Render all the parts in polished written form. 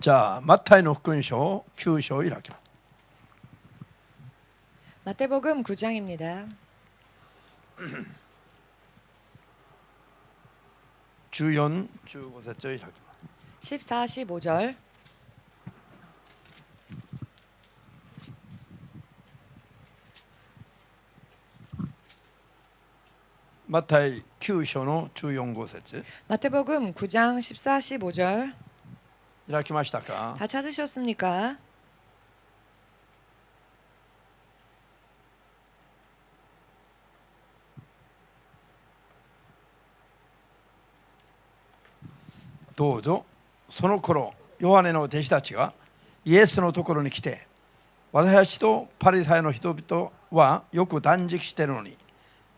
자, 마타이의福音書9章を開きます。 마태복음 9장입니다. 14、15節を開きます。 14, 15절. マタイ9章の14、15節 마태복음 9장 14, 15절. 開きましたか？ 다 찾으셨습니까? どうぞ。その頃ヨハネの弟子たちがイエスのところに来て、私たちとパリサイの人々はよく断食しているのに、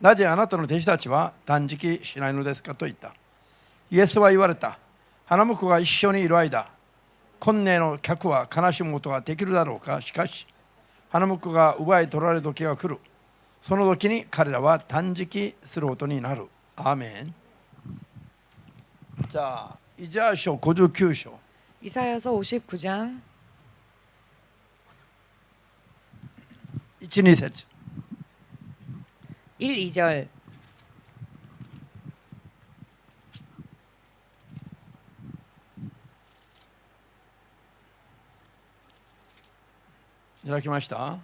なぜあなたの弟子たちは断食しないのですかと言った。イエスは言われた。花婿が一緒にいる間、婚礼の客は悲しむことができるだろうか。しかし花婿が奪い取られる時が来る。その時に彼らは断食することになる。アーメン。じゃあイザヤ書59章 이사야서 59장 1、2節 1, 2절. 開きました。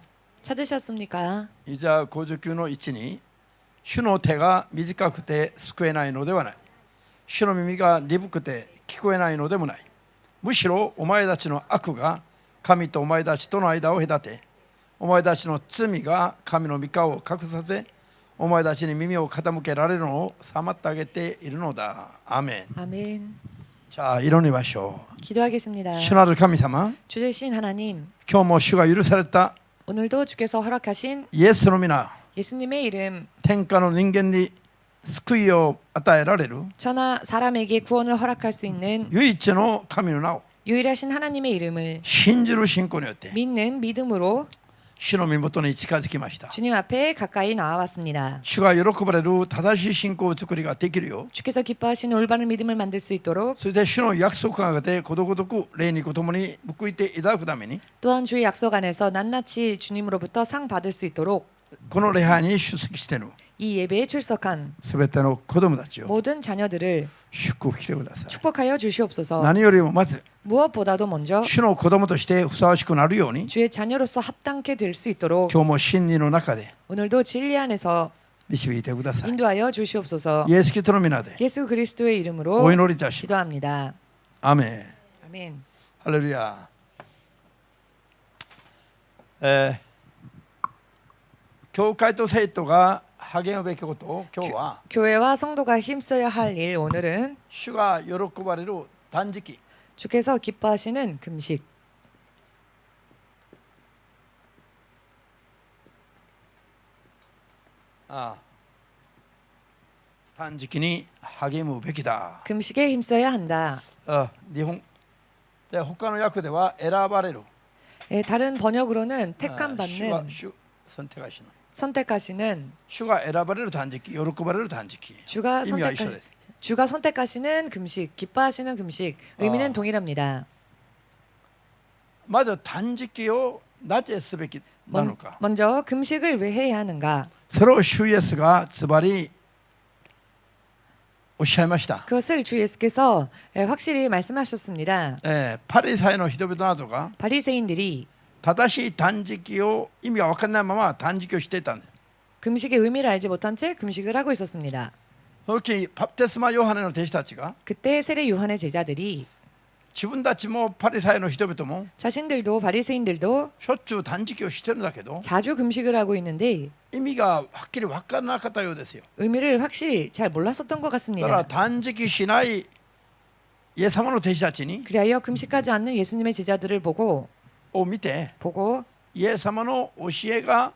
찾으셨습니까? イザヤ59の1に、主の手が短くて救えないのではない。主の耳が鈍くて聞こえないのでもない。むしろお前たちの悪が神とお前たちとの間を隔て、お前たちの罪が神の御顔を隠させ、お前たちに耳を傾けられるのを妨げているのだ。アーメン。 아멘. じゃあ祈りましょう。 기도하겠습니다. 主なる神様、 주 되신 하나님, 今日も主が許された 오늘도 주께서 허락하신 イエスの皆、 예수님의 이름, 天下の人間に救いを与えられる 천하 사람에게 구원을 허락할 수 있는 唯一の神の名を 유일하신 하나님의 이름을 信じる信仰によって 믿는 믿음으로 主の身元に近づきました。 주님 앞에 가까이 나와왔습니다. 主が喜ばれる正しい信仰作りができるよう、 주께서 기뻐하시는 올바른 믿음을 만들 수 있도록 そして主の約束がでことごとく霊にともに報いていただくために、 또한 주의 약속 안에서 낱낱이 주님으로부터 상 받을 수 있도록 この礼拝に出席している 이 예배에 출석한 すべての子供たちを 모든 자녀들을 祝福してください。 축복하여 주시옵소서. 何よりもまず 무엇보다도 먼저 主の子供としてふさわしくなるように、 주의 자녀로서 합당케 될 수 있도록 今日も真理の中で 오늘도 진리 안에서 導いてください。 인도하여 주시옵소서. イエスキリストの皆で 예수 그리스도의 이름으로 お祈りいたします。 기도합니다. アーメン。 아멘. ハレルヤ。教会と生徒が励むべきことを今日は 교회와 성도가 힘써야 할 일, 오늘은 主が喜ばれる断食 주께서 기뻐하시는 금식, 断食に励むべきだ。 금식에 힘써야 한다. 日本で他の訳では選ばれる 다른 번역으로는 主 택함받는, が主선택하시는 선택하시는, 主が選ばれる断食、喜ばれる断食 주가 意味は一緒です。 주가 선택하시는 금식, 기뻐하시는 금식, 의미는 동일합니다. まず断食をなぜすべきなのか、 먼저 금식을 왜 해야 하는가? それを主イエスがズバリおっしゃいました。 그것을 주 예수께서 확실히 말씀하셨습니다. パリサイの人々などが 바리새인들이 正しい断食を意味が分からないまま断食をしていたんです。 금식의 의미를 알지 못한 채 금식을 하고 있었습니다. その時バプテスマヨハネの弟子たちが 그때 세례 요한의 제자들이 自分たちもパリサイの人々も 자신들도 바리새인들도 しょっちゅう断食をしてるんだけど 자주 금식을 하고 있는데 意味がはっきり分からなかったようですよ。 의미를 확실히 잘 몰랐었던 것 だから 같습니다. 断食しないイエス様の弟子たちに 그리하여 금식하지 않는 예수님의 제자들을を見て 보고 イエス様の教えが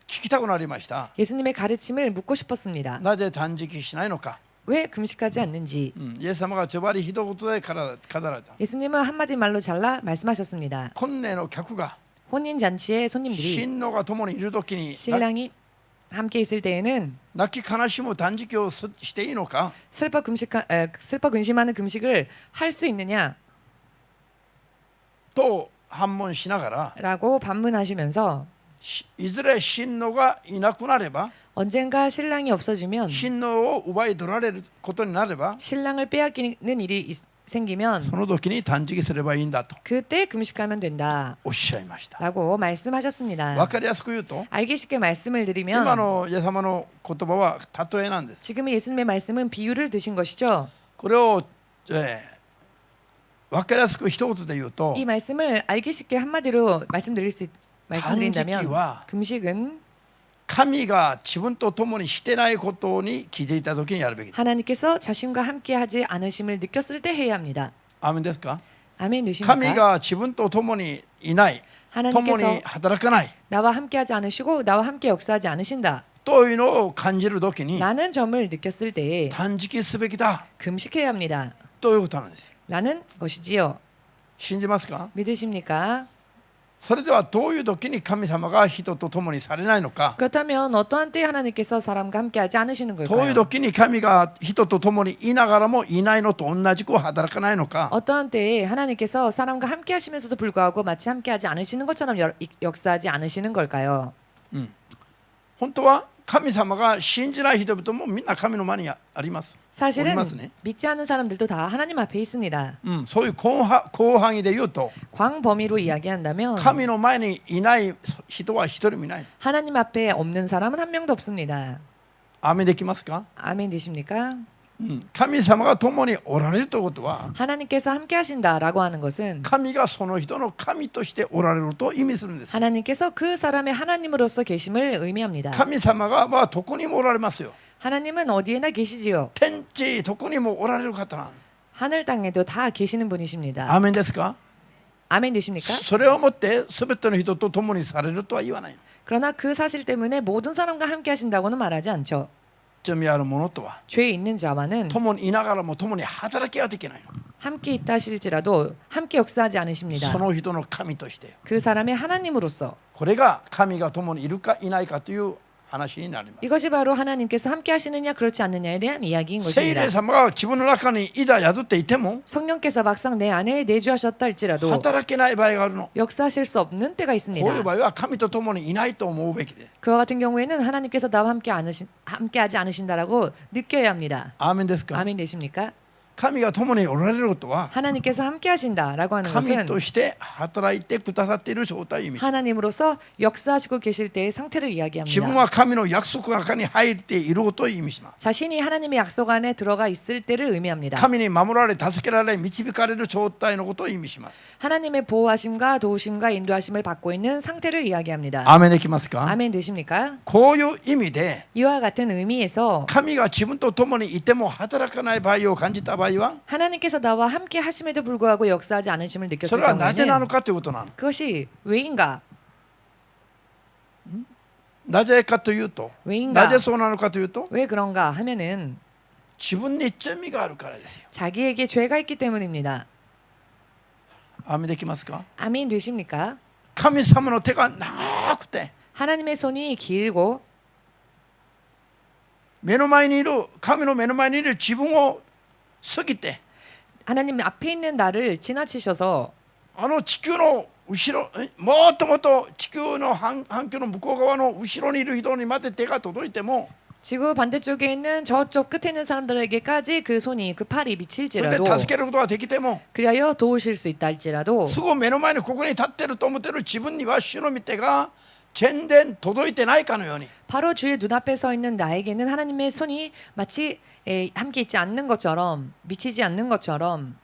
聞きたくなりました。 예수님의 가르침을 묻고 싶었습니다. なぜ断食しないのか、 왜 금식하지 않는지. イエス様がズバリ一言で語られた。 예수님은 한마디 말로 잘라 말씀하셨습니다. 婚礼の客が 혼인 잔치에 손님들이 新郎が共にいる時に 신랑이 함께 있을 때에는 泣き悲しむ断食をしていいのか、 슬퍼 근심하는 금식을 할 수 있느냐? と反問しながら 라고 반문하시면서 いずれ親王がいなくなれば 언젠가 신랑이 없어지면 親王を奪い取られることになれば 신랑을 빼앗기는 일이 생기면 その時に断食すればいいんだと 그때 금식하면 된다 おっしゃいました 라고 말씀하셨습니다. 分かりやすく言うと 알기 쉽게 말씀을 今 드리면 のイエス様の言葉は例えなんです 지금의 예수님의 말씀은 비유를 드신 것이죠. これを、分かりやすく一言で言うと 이 말씀을 알기 쉽게 한마디로 말씀드린다면 단지기와 금식은 神が自分と共にしてないことに気づいた時にやるべきです 하나님께서 자신과 함께하지 않으심을 느꼈을 때 해야 합니다. アーメンですか 아멘 神 되십니까? が自分と共にいない共 하나님께서 に働かない 나와 함께하지 않으시고 나와 함께 역사하지 않으신다 というのを感じる時に 라는 점을 느꼈을 때에 断食すべきだ 금식해야 합니다 ということなんです 라는 것이지요. 信じますか 믿으십니까? それではどういう時に神様が人と共にされないのか 그렇다면 어떠한 때에 하나님께서 사람과 함께하지 않으시는 どういう 걸까요? 時に神が人と共にいながらもいないのと同じく働かないのか 어떠한 때에 하나님께서 사람과 함께하시면서도 불구하고 마치 함께하지 않으시는 것처럼 역사하지 않으시는 걸까요? 本当は神様が信じない人々もみんな神の前にあります 사실은 おりますね 믿지 않는 사람들도 다 하나님 앞에 있습니다. そういう広範囲で言うと 광범위로 이야기한다면 神の前にいない人は一人もいない 하나님 앞에 없는 사람은 한 명도 없습니다. アーメンできますか 아멘 되십니까? 神様が共におられるということは 하나님께서 함께하신다라고 하는 것은 神がその人の神としておられると意味するんです 하나님께서 그 사람의 하나님으로서 계심을 의미합니다. 神様がどこにもおられますよ 하나님은 어디에나 계시지요. 天地どこにもおられる方なん 하늘 땅에도 다 계시는 분이십니다. アーメンですか 아멘 되십니까? それをもって全ての人と共にされるとは言わない 그러나 그 사실 때문에 모든 사람과 함께하신다고는 말하지 않죠. 罪ある者とは 죄 있는 자와는 共にいながらも共に働きはできないの 함께 있다 하실지라도 함께 역사하지 않으십니다. その人の神として 그 사람의 하나님으로서 これが神が共にいるかいないかという話になります 이것이 바로 하나님께서 함께 하시느냐 그렇지 않느냐에 대한 이야기인 聖 것입니다. 霊様が自分の中にいざ宿っていても 성령께서 막상 내 안에 내주하셨다 할지라도 働けない場合があるの 역사하실 수 없는 때가 こういう 있습니다. 場合は神と共にいないと思うべきで 그와 같은 경우에는 하나님께서 나와 함께하지 않으신다라고 느껴야 합니다. アーメンですか 아멘 되십니까? 神が共におられることは 하나님께서 함께하신다라고 하는 神 것은 として働いてくださっている状態を意味します 하나님으로서 역사하시고 계실 때의 상태를 自分 이야기합니다. は神の約束の中に入っていることを意味します 자신이 하나님의 약속 안에 들어가 있을 때를 의미합니다. 神に守られ助けられ導かれる状態のことを意味します 하나님의 보호하심과 도우심과 인도하심을 받고 있는 상태를 이야기합니다. アーメンできますか 아멘 되십니까? こういう意味で 이와 같은 의미에서 神が自分と共にいても働かない場合を感じた場合は 하나님께서 나와 함께 하심에도 불구하고 역사하지 않으심을 そ 느꼈을 れはなぜなの 경우에는 かということなの 그것이 왜인가? なぜかというと 왜인가? なぜそうなのかというと 왜 그런가 하면은 自分に罪があるからですよ 자기에게 죄가 있기 때문입니다. アーメンできますか 아멘 되십니까? 神様の手が長くて 하나님의 손이 길고 目の前にいる神の目の前にいる自分を過ぎて 하나님 앞에 있는 나를 지나치셔서 地球の後ろもっともっと地球の反響の向こう側の後ろにいる人にまで手が届いても 지구 반대쪽에 있는 저쪽 끝에 있는 사람들에게까지 그 손이 그 팔이 それで 미칠지라도 助けることができても 그리하여 도우실 수 있다 할지라도 すぐ目の前にここに立ってると思ってる自分には主の御手が全然届いてないかのように 바로 주의 눈앞에 서 있는 나에게는 하나님의 손이 마치 함께 있지 않는 것처럼 미치지 않는 것처럼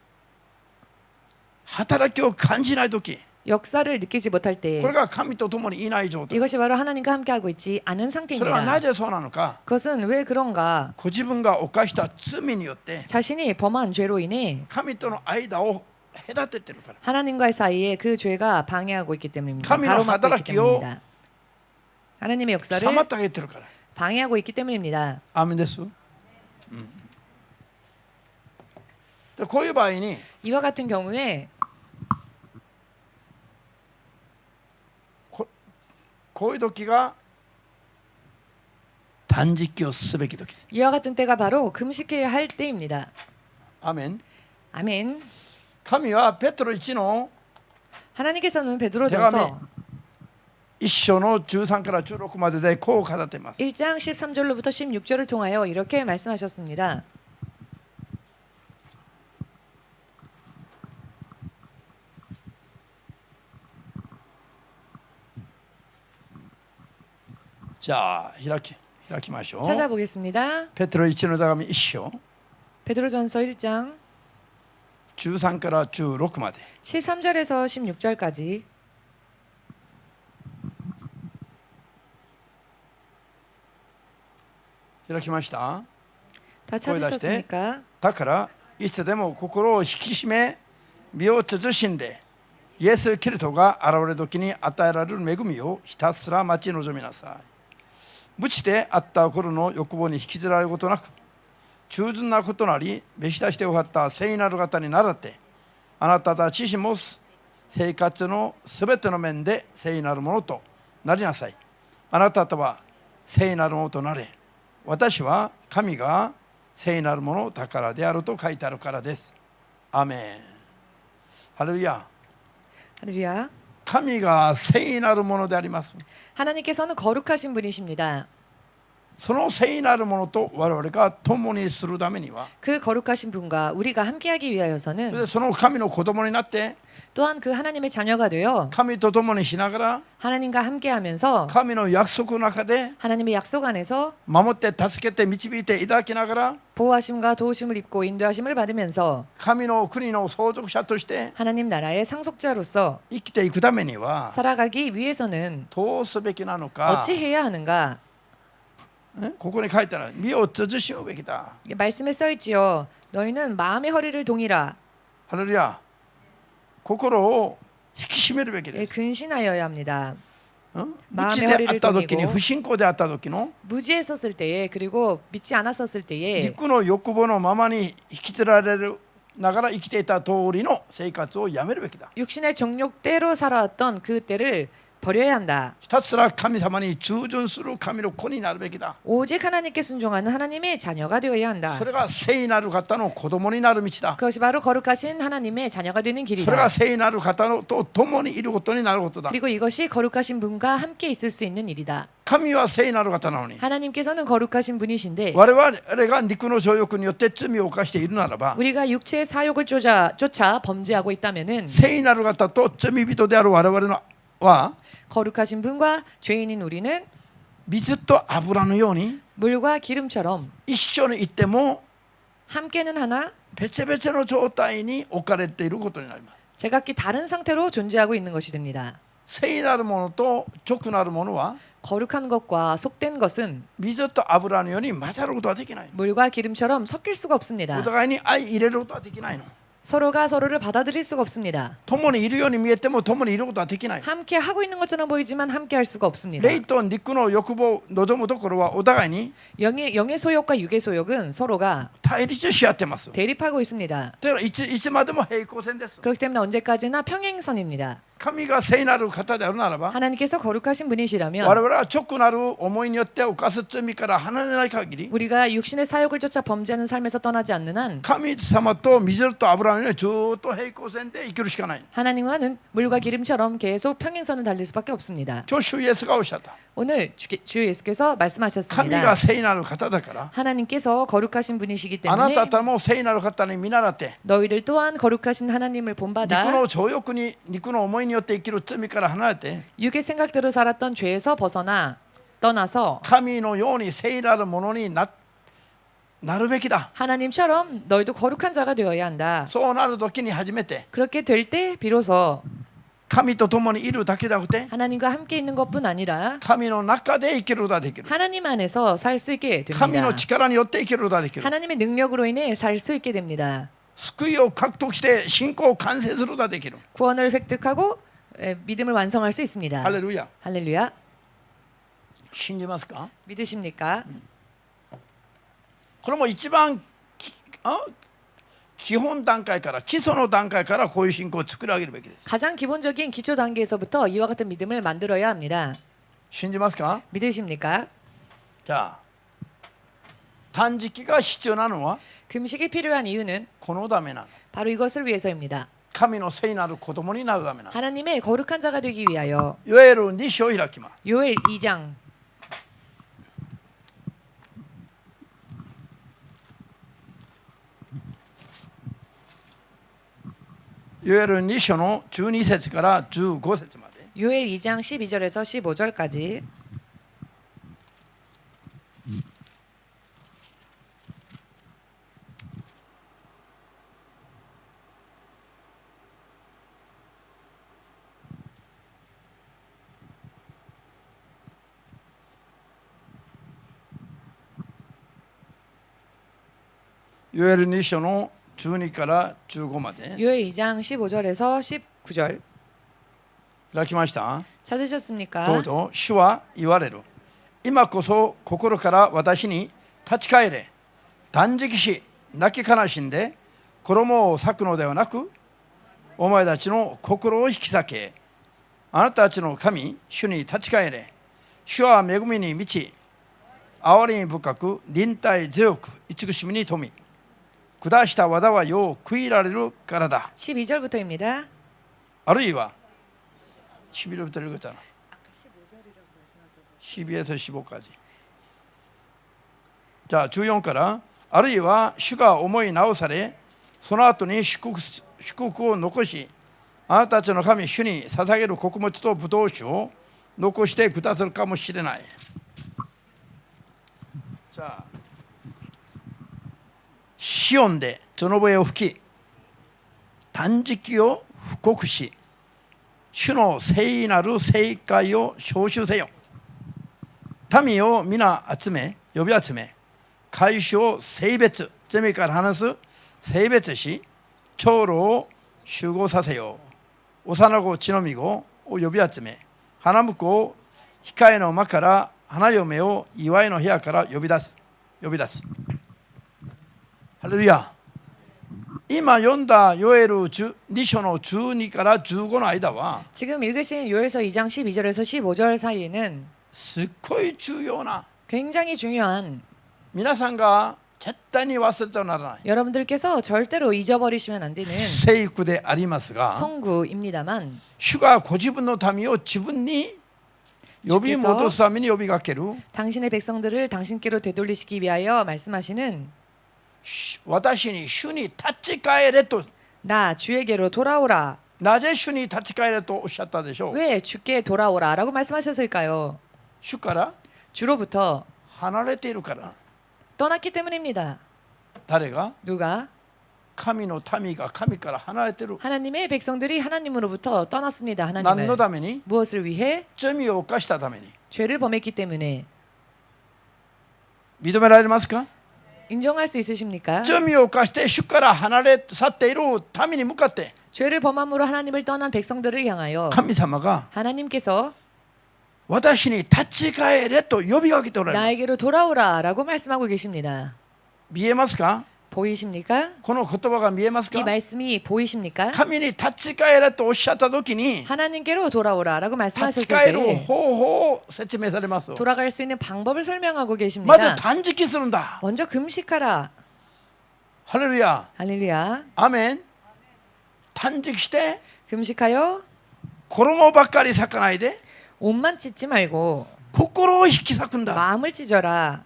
働きを感じない時 역사를 느끼지 못할 때 これが神と共にいない状態 이것이 바로 하나님과 함께하고 있지 않은 それはな 상태입니다. ぜそうなのか 그것은 왜 그런가? ご自分が犯した罪によって 자신이 범한 죄로 인해 神との間を隔ててるから 하나님과의 사이에 그 죄가 방해하고 있기 때문입니다.神の 가로막고 있기働きを 때문입니다. 하나님의 역사를 妨げてるから 방해하고 있기 때문입니다. アーメンです、でこういう場合に 이와 같은 경우에 こういう時が断食をすべき時です。 이와 같은 때가 바로 금식해야 할 때입니다. アーメン。 아멘. 神はペトロ1の 하나님께서는 手紙 베드로전서 1章の13から16まででこう語っています。 1장 13절로부터 16절을 통하여 이렇게 말씀하셨습니다. 자, 開きましょう。 찾아보겠습니다. ペテロ1の手紙1章 베드로전서 1장 13から16まで 13절에서 16절까지 開きました。 다 찾으셨습니까? だからいつでも心を引き締め身を慎んでイエス・キリストが現れる時に与えられる恵みをひたすら待ち望みなさい。無知であった頃の欲望に引きずられることなく忠実なことなり召し出しておはった聖なる方に倣ってあなたたち自身も生活のすべての面で聖なるものとなりなさい。あなたとは聖なるものとなれ。私は神が聖なるものだからであると書いてあるからです。アメン。ハレルヤ。 할렐루야. 神が聖なるものであります。 하나님께서는 거룩하신 분이십니다. その聖なるものと我々が共にするためには 그 거룩하신 분과 우리가 함께하기 위하여서는 その神の子供になって 또한 그 하나님의 자녀가 되어 神と共にしながら 하나님과 함께하면서 神の約束の中で 하나님의 약속 안에서 守って助けて導いていただきながら 보호하심과 도우심을 입고 인도하심을 받으면서 神の国の相続者として 하나님 나라의 상속자로서 生きていくためには 살아가기 위해서는 どうすべきなのか 어찌해야 하는가? ここに書いてある身を慎むべきだ。 말씀에 써있지요. 너희는 마음의 허리를 동이라. ハレルヤ。心を引き締めるべきで 예, す。 근신하여야 합니다. 無知であった時に不信仰であった時の 무지했었을 때에 그리고 믿지 않았었을 때에 肉の欲望のままに引きずられるながら生きていた通りの生活をやめるべきだ。 육신의 정욕대로 살아왔던 그 때를 버려야 한다. ひたすら神様に忠順する神の子になるべきだ。 오직 하나님께 순종하는 하나님의 자녀가 되어야 한다. それが聖なる方の子供になる道だ。 그것이 바로 거룩하신 하나님의 자녀가 되는 それが 길이다. 聖なる方のと共にいることになることだ。 그리고 이것이 거룩하신 분과 함께 있을 수 있는 일이다. 神は聖なる方なのに 하나님께서는 거룩하신 분이신데 我々が肉の情欲によって罪を犯しているならば 우리가 육체의 사욕을 쫓아 범죄하고 있다면은 聖なる方と罪人である我々のは 거룩하신 분과 죄인인 우리는 水と油のように 물과 기름처럼 一緒にいても 함께는 하나 別々の状態に置かれていることになります。 제각기 다른 상태로 존재하고 있는 것이 됩니다. 聖なるものと直なるものは 거룩한 것과 속된 것은 水と油のように混ざることはできない。 물과 기름처럼 섞일 수가 お 없습니다. 互いに相入れることはできないの。 서로가 서로를 받아들일 수가 없습니다. 共にいるように見えても共にいることはできない。 함께 하고 있는 것처럼 보이지만 함께 할 수가 없습니다. 霊と肉の欲望を望むところはお互いに 영의 소욕과 육의 소욕은 서로가 対立し合ってます。 대립하고 있습니다. だからいつまでも平行線です。 그렇기 때문에 언제까지나 평행선입니다. 神が聖なる方であるならば 하나님께서 거룩하신 我 분이시라면 々は直なる思いによって犯す罪から離れない限り 우리가 육신의 사욕을 쫓아 범죄하는 삶에서 떠나지 않는 한 神様と水と油のようにずっと平行線で生きるしかない。 하나님과는 물과 기름처럼 계속 평행선을 달릴 수밖에 없습니다. 主イエスがおっしゃった。 오늘 주 예수께서 神 말씀하셨습니다. が聖なる方だから 하나님께서 거룩하신 분이시기 あな 때문에 た方も聖なる方に見習って 너희들 또한 거룩하신 하나님을 肉 본받아 の情欲に肉の思いによって生きる罪から離れて 육의 생각대로 살았던 죄에서 벗어나 떠나서 神のように聖なるものになるべきだ。 하나님처럼 너희도 거룩한 자가 되어야 한다. そうなる時に初めて 그렇게 될 때 비로소 神と共にいるだけでなくて 하나님과 함께 있는 것뿐 아니라 神の中で生きることができる。 하나님 안에서 살 수 있게 神の 됩니다. 力によって生きることができる。 하나님의 능력으로 인해 살 수 있게 됩니다. 救いを獲得して信仰を完成することができる。 구원을 획득하고 믿음을 완성할 수 있습니다. ハレルヤ。 할렐루야. 信じますか？ 믿으십니까? これも一番基本段階から基礎の段階からこういう信仰を作り上げるべきです。 가장 기본적인 기초 단계에서부터 이와 같은 믿음을 만들어야 합니다. 信じますか？ 믿으십니까? じゃあ断食が必要なのは 금식이 필요한 이유는 このためなの。 바로 이것을 위해서입니다. 神の聖なる子供になるためな。 하나님의 거룩한 자가 되기 위하여. ヨエル2章を開きます。 요엘 2장. ヨエル2章の12節から15節まで。 요엘 2장 12절에서 15절까지. ヨエル2章の12から15まで。 요엘 2장 15절에서 19절. 開きました。 찾으셨습니까? どうぞ。主は言われる。今こそ心から私に立ち返れ。断食し泣き悲しんで衣を裂くのではなく、お前たちの心を引き裂け。あなたたちの神主に立ち返れ。主は恵みに満ち憐れみ深く忍耐強く慈しみに富み、下した技はよう悔いられるからだ。 12절부터입니다. あるいは11절부터 읽었잖아. 12에서 15까지. 자, 14からあるいは主が思い直され、その後に祝福を残し、あなたたちの神主に捧げる穀物とブドウ酒を残してくださるかもしれない。じゃあシオンで角笛を吹き、断食を布告し、主の聖なる聖会を招集せよ。民を皆集め、呼び集め、会衆を性別、罪から話す性別し、長老を集合させよう。幼子血のみ子を呼び集め、花婿を控えの間から花嫁を祝いの部屋から呼び出す。ハレルヤ。今読んだヨエル2章の12から15の間は 지금 읽으신 요엘서 2장 12절에서 15절 사이에는 すっごい重要な 굉장히 중요한, 皆さんが絶対に忘れてはならない 여러분들께서 절대로 잊어버리시면 안 되는 聖句でありますが、 성구입니다만, 主がご自分の民を自分に呼び戻すために呼びかける。 당신의 백성들을 당신께로 되돌리시기 위하여 말씀하시는 私に主に立ち返れと。 나 주에게로 돌아오라. なぜ主に立ち返れとおっしゃったでしょう。 왜 주께 돌아오라 라고 말씀하셨을까요? 主から 주로부터 離れているから。 떠났기 때문입니다. 誰が？ 누가? 神の民が神から離れている。 하나님의 백성들이 하나님으로부터 떠났습니다. 何 하나님을. のために？ 무엇을 위해? 罪を犯したために。 죄를 범했기 때문에. 認められますか？ 인정할 수 있으십니까? 罪を犯して主から離れ去っている民に向かって 죄를 범함으로 하나님을 떠난 백성들을 향하여 神様が 하나님께서 私に立ち返れと呼びかけておられる。 나에게로 돌아오라 라고 말씀하고 계십니다. 見えますか？ 보이십니까? この言葉が見えます 이 か？ 말씀이 보이십니까? 神に立ち返れとおっしゃった時に 하나님께로 돌아오라 라고 立ち 말씀하셨을 返る 때 方法を説明されます。 돌아갈 수 있는 방법을 설명하고 まず 계십니다. 断食するんだ。 먼저 금식하라. ハレルヤ。 할렐루야. アメン。断食して 금식하여 衣ばっかり裂かないで 옷만 찢지 말고 心を引き裂くんだ。 마음을 찢어라.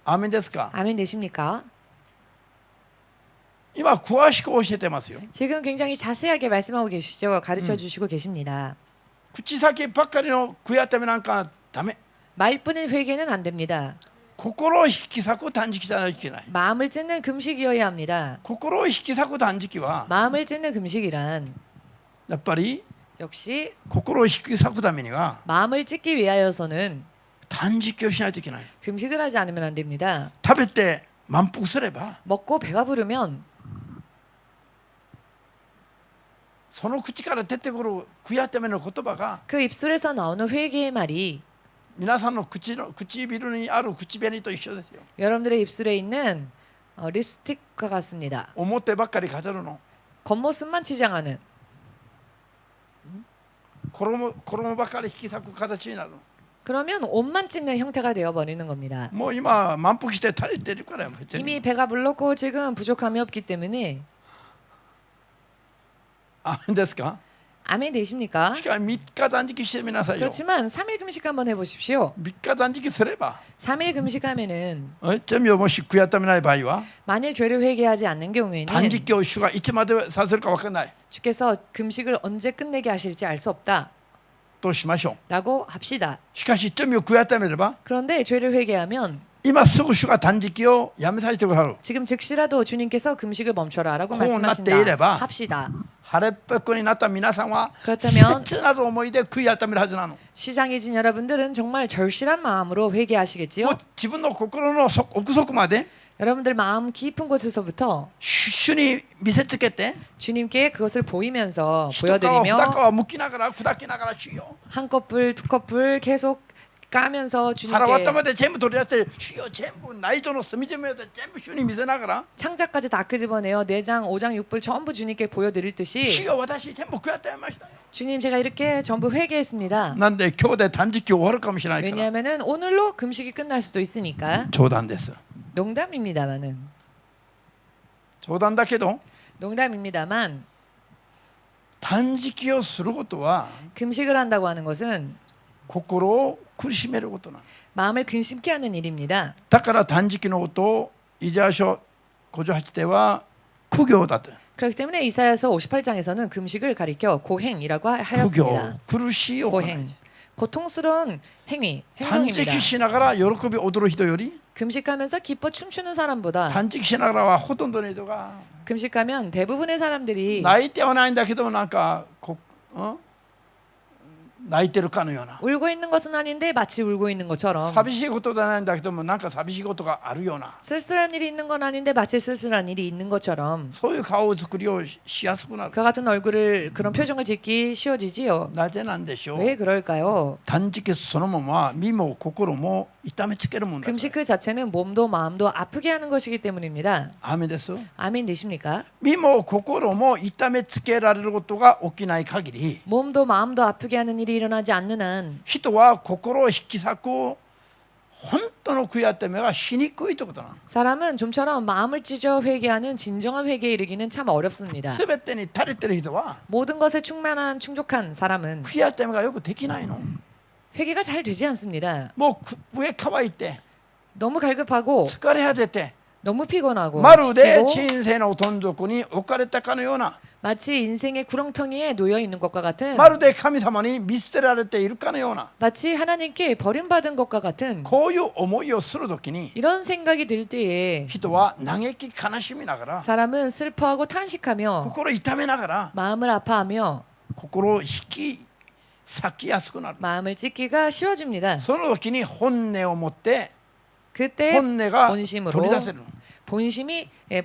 アメンですか？ 아멘 되십니까? 今詳しく教えてますよ。 지금 굉장히 자세하게 말씀하고 계시죠. 가르쳐 주시고 계십니다. 口先ばっかりの悔やためなんかダメ。 말뿐인 회개는 안 됩니다. 心を引き裂く断食じゃないといけない。 마음을 찢는 금식이어야 합니다. 心を引き裂く断食は 마음을 찢는 금식이란 やっぱり 역시 心を引き裂くためには 마음을 찢기 위하여서는 断食をしないといけない。 금식을 하지 않으면 안 됩니다. 食べて満腹すれば 먹고 배가 부르면 その口から出てくる悔やための言葉が 그 입술에서 나오는 회개의 말이 皆さんの唇にある口紅と一緒ですよ。 여러분들의 입술에 있는 립스틱과 같습니다. 表ばっかり飾るの。 겉모습만 치장하는 衣ばっかり引き裂く形になるの。 그러면 옷만 찢는 형태가 되어버리는 겁니다. もう今満腹して足りてるから別に。 이미 배가 불렀고 지금 부족함이 없기 때문에 あですか 아멘 되십니까? しかし3日断食してみなさいよ 그렇지만 3일 금식 한번 해보십시오. 3日断食すれば 3일 금식하면은 罪をもし悔やためない場合は 만일 죄를 회개하지 않는 断 경우에는 食を主がいつまでさせるか分からない 주께서 금식을 언제 끝내게 하실지 알 수 없다 としましょ 라고 합시다. うしかし罪を悔やためれば 그런데 죄를 회개하면 今すぐ主が断食をやめさせてくださる 지금 즉시라도 주님께서 금식을 멈춰라라고 고 말씀하신다.なっていれば 합시다. 晴れっぽくになった皆さんは 그렇다면 切なる思いで悔い改めるはずなの 시장해진 여러분들은 정말 절실한 마음으로 회개하시겠지요. もう自分の心の奥底まで 여러분들 마음 깊은 곳에서부터 主に見せつけて 주님께 그것을 보이면서 一皮二 보여드리며 皮むきながら砕きながら主よ 한 커플 두 커플 계속 까면서 腹割った 주님께 まで全部取り出して主よ全部内臓の隅々まで全部主に見せながら 창자까지 다 끄집어내어 내장, 오장, 육불 전부 주님께 보여드릴 主 듯이 よ私全部悔やってましたよ 주님 제가 이렇게 전부 회개했습니다. なんで今日で断食終わるかもしれないから 왜냐하면은 오늘로 금식이 끝날 수도 있으니까 冗談です 농담입니다만은 冗談だけど 농담입니다만 断食をすることは 금식을 한다고 하는 것은 心を苦しめることなの 마음을 근심케 하는 일입니다. だから断食のことをイザヤ書58では苦行だと 그렇기 때문에 이사야서 58장에서는 금식을 가리켜 고행이라고 苦行 하였습니다. 苦しい行い 고행, 고통스러운 행위, 断 행동입니다. 食しながら喜び踊る人より 금식하면서 기뻐 춤추는 사람보다 断食しながらはほとんどの人が 금식하면 대부분의 사람들이 泣いてはないんだけどなんか泣いてるかのような 울고 있는 것은 아닌데 마치 울고 있는 것처럼 寂しいことじゃないんだけどもなんか寂しいことがあるような 쓸쓸한 일이 있는 건 아닌데 마치 쓸쓸한 일이 있는 것처럼 そういう顔作りをしやすくなる 그 같은 얼굴을 그런 표정을 짓기 쉬워지지요. なぜなんでしょう 왜 그럴까요? 断食そのまま身も心も痛めつけるもんだから 금식 그 자체는 몸도 마음도 아프게 하는 것이기 때문입니다. アーメンです 아멘 되십니까? 身も心も痛めつけられることが起きない限り 몸도 마음도 아프게 하는 일이 일어나지 않는 한 人は心を引き裂く本当の悔い改めがしにくいということなの 사람은 좀처럼 마음을 찢어 회개하는 진정한 회개에 이르기는 참 어렵습니다. 全てに足りてる人は 모든 것에 충만한 충족한 사람은 悔い改めがよくできないの 회개가 잘 되지 않습니다. もう上乾いて 너무 갈급하고 疲れ果てて 너무 피곤하고 まるで 지치고 人生のどん底に置かれたかのような 마치 인생의 구렁텅이에 놓여 있는 것과 같은 まるで神様に見捨てられているかのような 마치 하나님께 버림받은 것과 같은 こういう思いをするときに 이런 생각이 들 때에 人は嘆き悲しみながら 사람은 슬퍼하고 탄식하며 心痛めながら 마음을 아파하며 心を引き裂きやすくなる 마음을 찢기가 쉬워집니다. その時に本音を持って 그때 本音が 본심으로 取り出せる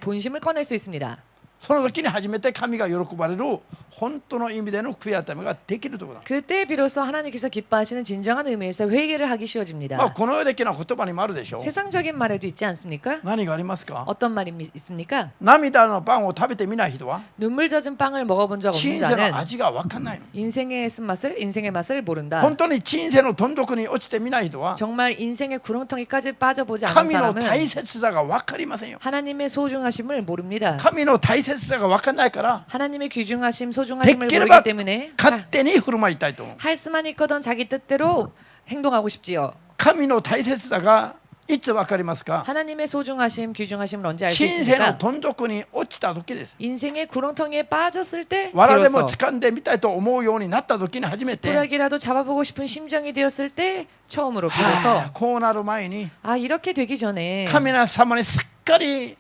본심을 꺼낼 수 있습니다. その時に初めて神が喜ばれる本当の意味での悔い改めができるということだ 그때 비로소 하나님께서 기뻐하시는 진정한 의미에서 회개를 하기 쉬워집니다. まあこの世的な言葉にもあるでしょう 세상적인 말에도 있지 않습니까? 何がありますか 어떤 말이 있습니까? 涙のパンを食べてみない人は 눈물 젖은 빵을 먹어본 적 없는 人生 자는 の味が分かんないの 인생의 쓴맛을 인생의 맛을 모른다. 本当に人生のどん底に落ちてみない人は 정말 인생의 구렁텅이까지 빠져보지 않은 神の 사람은 大切さが分かりませんよ 하나님의 소중하심을 모릅니다. 神の大切さが分かんないから 하나님의 귀중하심, 소중하심을 できれば 모르기 때문에 勝手に振る舞いたいと思う 할 수만 있거든 자기 뜻대로 행동하고 싶지요. 神の大切さがいつ分かりますか 하나님의 소중하심, 귀중하심을 언제 알 수 人生の 있습니까? どん底に落ちた時です 인생의 구렁텅이에 빠졌을 때 藁でも 비로소 掴んでみたいと思うようになった時に初めて 부라기라도 잡아보고 싶은 심정이 되었을 때 처음으로 비로소 はあこうなる前に 아 이렇게 되기 전에 神様にすっかり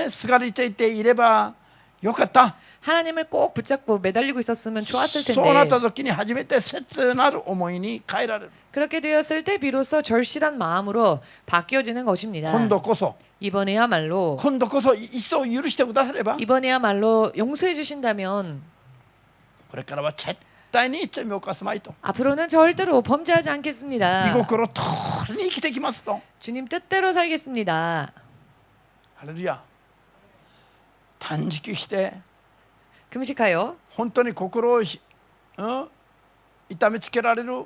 すがりついていればよかった 하나님을 꼭 붙잡고 매달리고 있었으면 좋았을 そうなった 텐데 時に初めて切なる思いに変えられる 그렇게 되었을 때 비로소 절실한 마음으로 바뀌어지는 것입니다. 今度こそ 이번에야말로 今度こそ一度許してくだされば 이번에야말로 용서해 주신다면 これからは絶対に罪を犯すまいと 앞으로는 절대로 범죄하지 御 않겠습니다. 心通りに生きていきますと 주님 뜻대로 살겠습니다. ハレルヤ断食して 금식하여 本当に心を痛めつけられる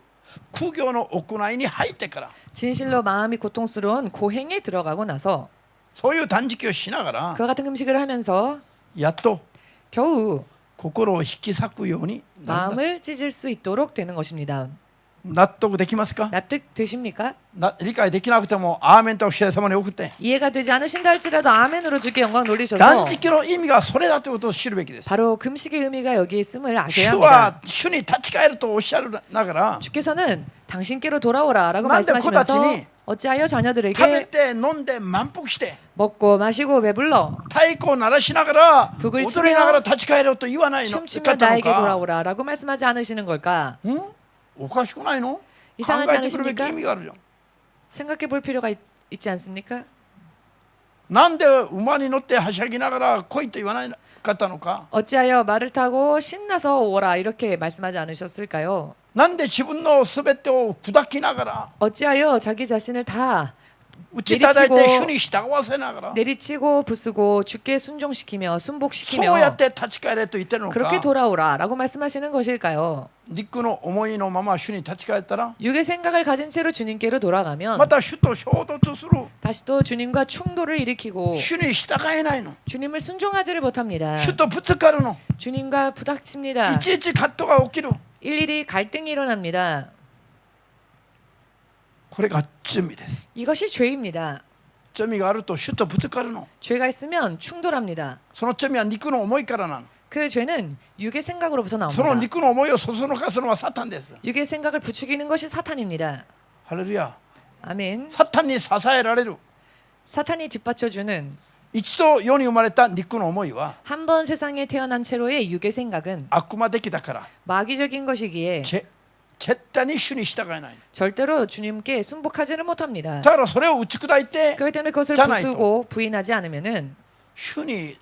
苦行の行いに入ってから 진실로 마음이 고통스러운 고행에 들어가고 나서 そういう断食をしながら 그와 같은 금식을 하면서 やっと 겨우 心を引き裂くようになるんだ。 마음을 찢을 수 있도록 되는 것입니다. 納得できますか？ 납득되십니까? 理解できなくてもアーメンと主様に送って 이해가 되지 않으신다 할지라도 아멘으로 주께 영광 돌리셔서 断食の意味がそれだということを知るべきです。 바로 금식의 의미가 여기에 있음을 아셔야 主 합니다. は主に立ち返るとおっしゃるながら 주께서는 당신께로 돌아오라라고 난데 말씀하시면서 코다치니 어찌하여 食べ 자녀들에게 て飲んで満腹して 먹고 마시고 배불러 太鼓を鳴らしながら 북을 踊りながら立ち返ろうと言わないの 춤추며 かったの 나에게 か。 돌아오라라고 말씀하지 않으시는 걸까? おかしくないの？考 이상하지 えてくるべき 않으십니까? 意味があるじゃん。 생각해 볼 필요가 있지 않습니까? なんで馬に乗ってはしゃぎながら来いと言わないかったのか。 어찌하여 말을 타고 신나서 오라 이렇게 말씀하지 않으셨을까요? なんで自分のすべてを砕きながら 어찌하여 자기 자신을 다 打ち叩いて 내리치고 主に従わせながら 내리치고 부수고 주께 순종시키며 そう 순복시키며 やって立ち返れと言ってるの 그렇게 か。 돌아오라라고 말씀하시는 것일까요? 肉の思いのまま主に立ち返ったら 육의 생각을 가진 채로 주님께로 돌아가면 また主と衝突する。 다시 또 주님과 충돌을 일으키고 主に従えないの。 주님을 순종하지를 못합니다. 主とぶつかるの。 주님과 부닥칩니다. いちいち葛藤が起きる。 일일이 갈등이 일어납니다. これが罪です。 이것이 죄입니다. 罪があると主とぶつかるの。 죄가 있으면 충돌합니다. その罪は肉の思いからなの。 그 죄는 육의 생각으로부터 その 나옵니다. 肉の思いをそそのかすのはサタンです。 육의 생각을 부추기는 것이 사탄입니다. ハレルヤ。 아멘. サタンに支えられる。 사탄이 뒷받쳐주는 一度世に生まれた肉の思いは 한 번 세상에 태어난 채로의 육의 생각은 悪魔的だから 마귀적인 것이기에 絶対に主に従えない。 절대로 주님께 순복하지를 못합니다. だからそれを打ち砕いて 그렇기 때문에 그것을 잖아요, 부수고 부인하지 않으면은 主に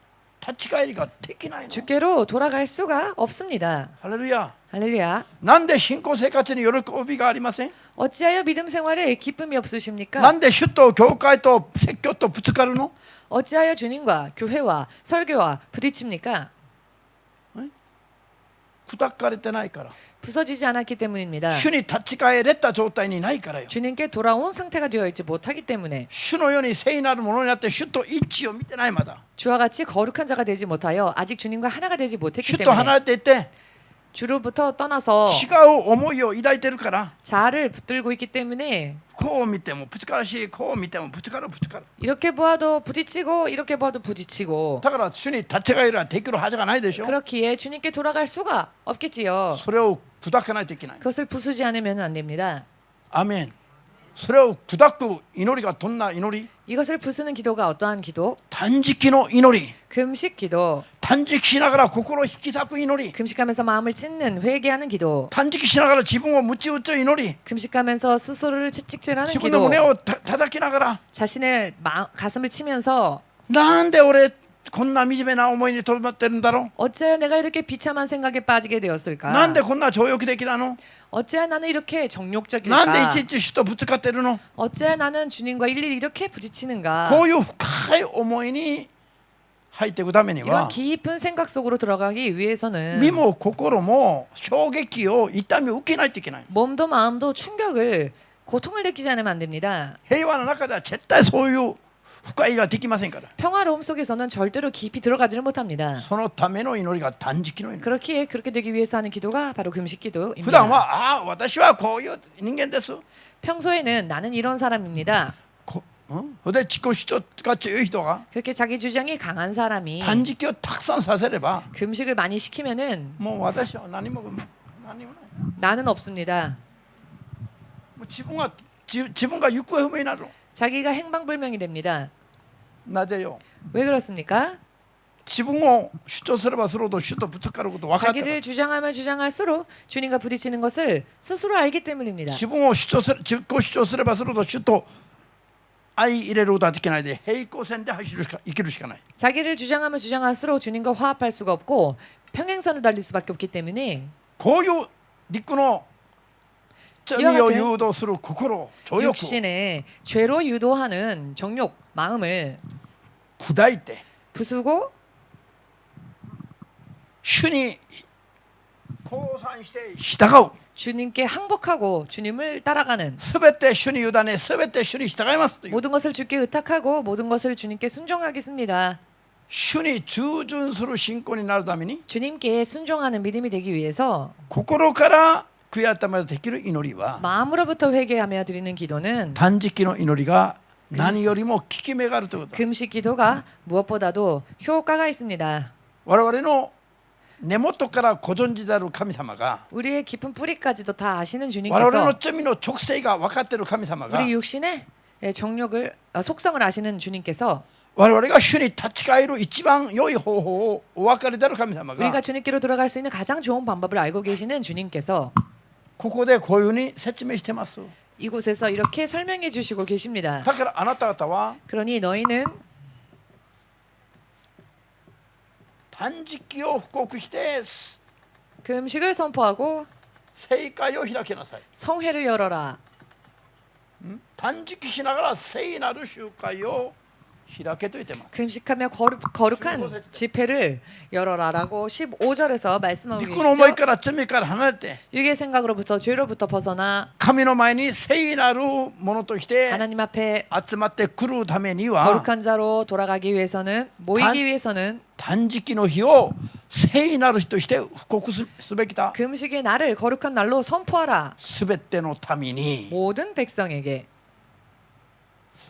立ち返りができないの。 주께로 돌아갈 수가 없습니다. ハレルヤ。 할렐루야. なんで信仰生活に喜びがありません？ 어찌하여 믿음 생활에 기쁨이 없으십니까? なんで主と教会と説教とぶつかるの？ 어찌하여 주님과 교회와 설교와 부딪힙니까? 砕かれてないから。 부서지지 않았기 때문입니다. 主に立ち返れた状態にないからよ。 주님께 돌아온 상태가 되어 있지 못하기 때문에 主のように聖なるものになって主と一致を見てないまだ。 주와 같이 거룩한 자가 되지 못하여 아직 주님과 하나가 되지 못했기 主と 때문에 離れていて 주로부터 떠나서 違う思いを抱いてるから 자아를 붙들고 있기 때문에 こう見てもぶつかるしこう見てもぶつかるぶつかる。 이렇게 보아도 부딪히고 이렇게 보아도 부딪히고 だから主に立ち返りはできるはずがないでしょ。 그렇기에 주님께 돌아갈 수가 없겠지요. それを砕かないといけない。 그것을 부수지 않으면 안 됩니다. アーメン。それを砕く祈りがどんな祈り？ 이것을 부수는 기도가 어떠한 기도? 断食の祈り。 금식 기도. 断食しながら心を引き裂く祈り。 금식하면서 마음을 찢는 회개하는 기도. 断食しながら自分を鞭打つ祈り。 금식하면서 스스로를 채찍질하는 自分の 기도. 胸を叩きながら 자신의 가슴을 치면서 なんで俺こんな惨めな思いにとどまってるんだろ 어째 내가 이렇게 비참한 생각에 빠지게 う。 되었을까? なんでこんな情欲的なの？ 어째 나는 이렇게 なんでい 정욕적일까? ちいち主とぶつかってるの？ 어째 나는 주님과 일일이 이렇게 부딪히는가? こういう深い思いに入っていくために 이런 は 깊은 생각 속으로 들어가기 위해서는 身も心も衝撃を痛みを受けないといけない。 몸도 마음도 충격을 고통을 느끼지 않으면 안 됩니다. 平和の中では絶対そういう深いができませんから。 평화로움 속에서는 절대로 깊이 들어가지를 못합니다. そのための祈りが断食の祈り。 그렇기에 그렇게 되기 위해서 하는 기도가 바로 금식 普段 기도입니다. は私はこういう人間です。 평소에는 나는 이런 사람입니다. それで自己主張が強い人が 그렇게 자기 주장이 강한 사람이 断食をたくさんさせれば 금식을 많이 시키면은 もう私は何もない。 나는 없습니다. もう自分が行方不明になる。 자기가 행방불명이 됩니다. なぜよ。 왜 그렇습니까? 自分を主張すればするほど主とぶつかること分かってる。 자기를 주장하면 주장할수록 주님과 부딪히는 것을 스스로 알기 때문입니다. 自分を自己主張すればするほど主と相入れることはできないで平行線で生きるしかない。 자기를 주장하면 주장할수록 주님과 화합할 수가 없고 평행선을 달릴 수밖에 없기 때문에 こういう肉の罪を誘導する心、情欲を 육신의 죄로 유도하는 정욕, 마음을 砕いて 부수고 主に降参して従う。 주님께 항복하고 주님을 따라가는 すべて主に委ね、すべて主に従いますという 모든 것을 주께 의탁하고 모든 것을 주님께 순종하겠습니다. 主に従順する信仰になるために 주님께 순종하는 믿음이 되기 위해서 心から悔い改めができる祈りは 마음으로부터 회개하며 드리는 기도는 断食の祈りが何よりも効き目があるということだ。 금식 기도가 무엇보다도 효과가 있습니다. 我々の根元からご存知である神様が 우리의 깊은 뿌리까지도 다 아시는 我々 주님께서 の罪の直性が分かっている神様が 우리 육신의 정욕을 속성을 아시는 주님께서 我々が主に立ち返る一番良い方法をお分かりである神様 우리가 が 주님께로 돌아갈 수 있는 가장 좋은 방법을 알고 계시는 주님께서 ここでこういうふうに説明してます。 이곳에서 이렇게 설명해 주시고 계십니다. だからあなた方は 그러니 너희는 断食を布告して 금식을 선포하고 聖会を開けなさい。 성회를 열어라. 断食しながら聖なる集会を開けといてます。 금식하며 거룩한 집회를 열어라라고 15절에서 말씀하고 肉の思い 계시죠. から罪から離れて 육의 생각으로부터 죄로부터 벗어나 神の前に聖なるものとして 하나님 앞에 集まってくるためには 거룩한 자로 돌아가기 위해서는 모이기 위해서는 断食の日を聖なる日として布告すべきだ。 금식의 날을 거룩한 날로 선포하라. すべての民に 모든 백성에게.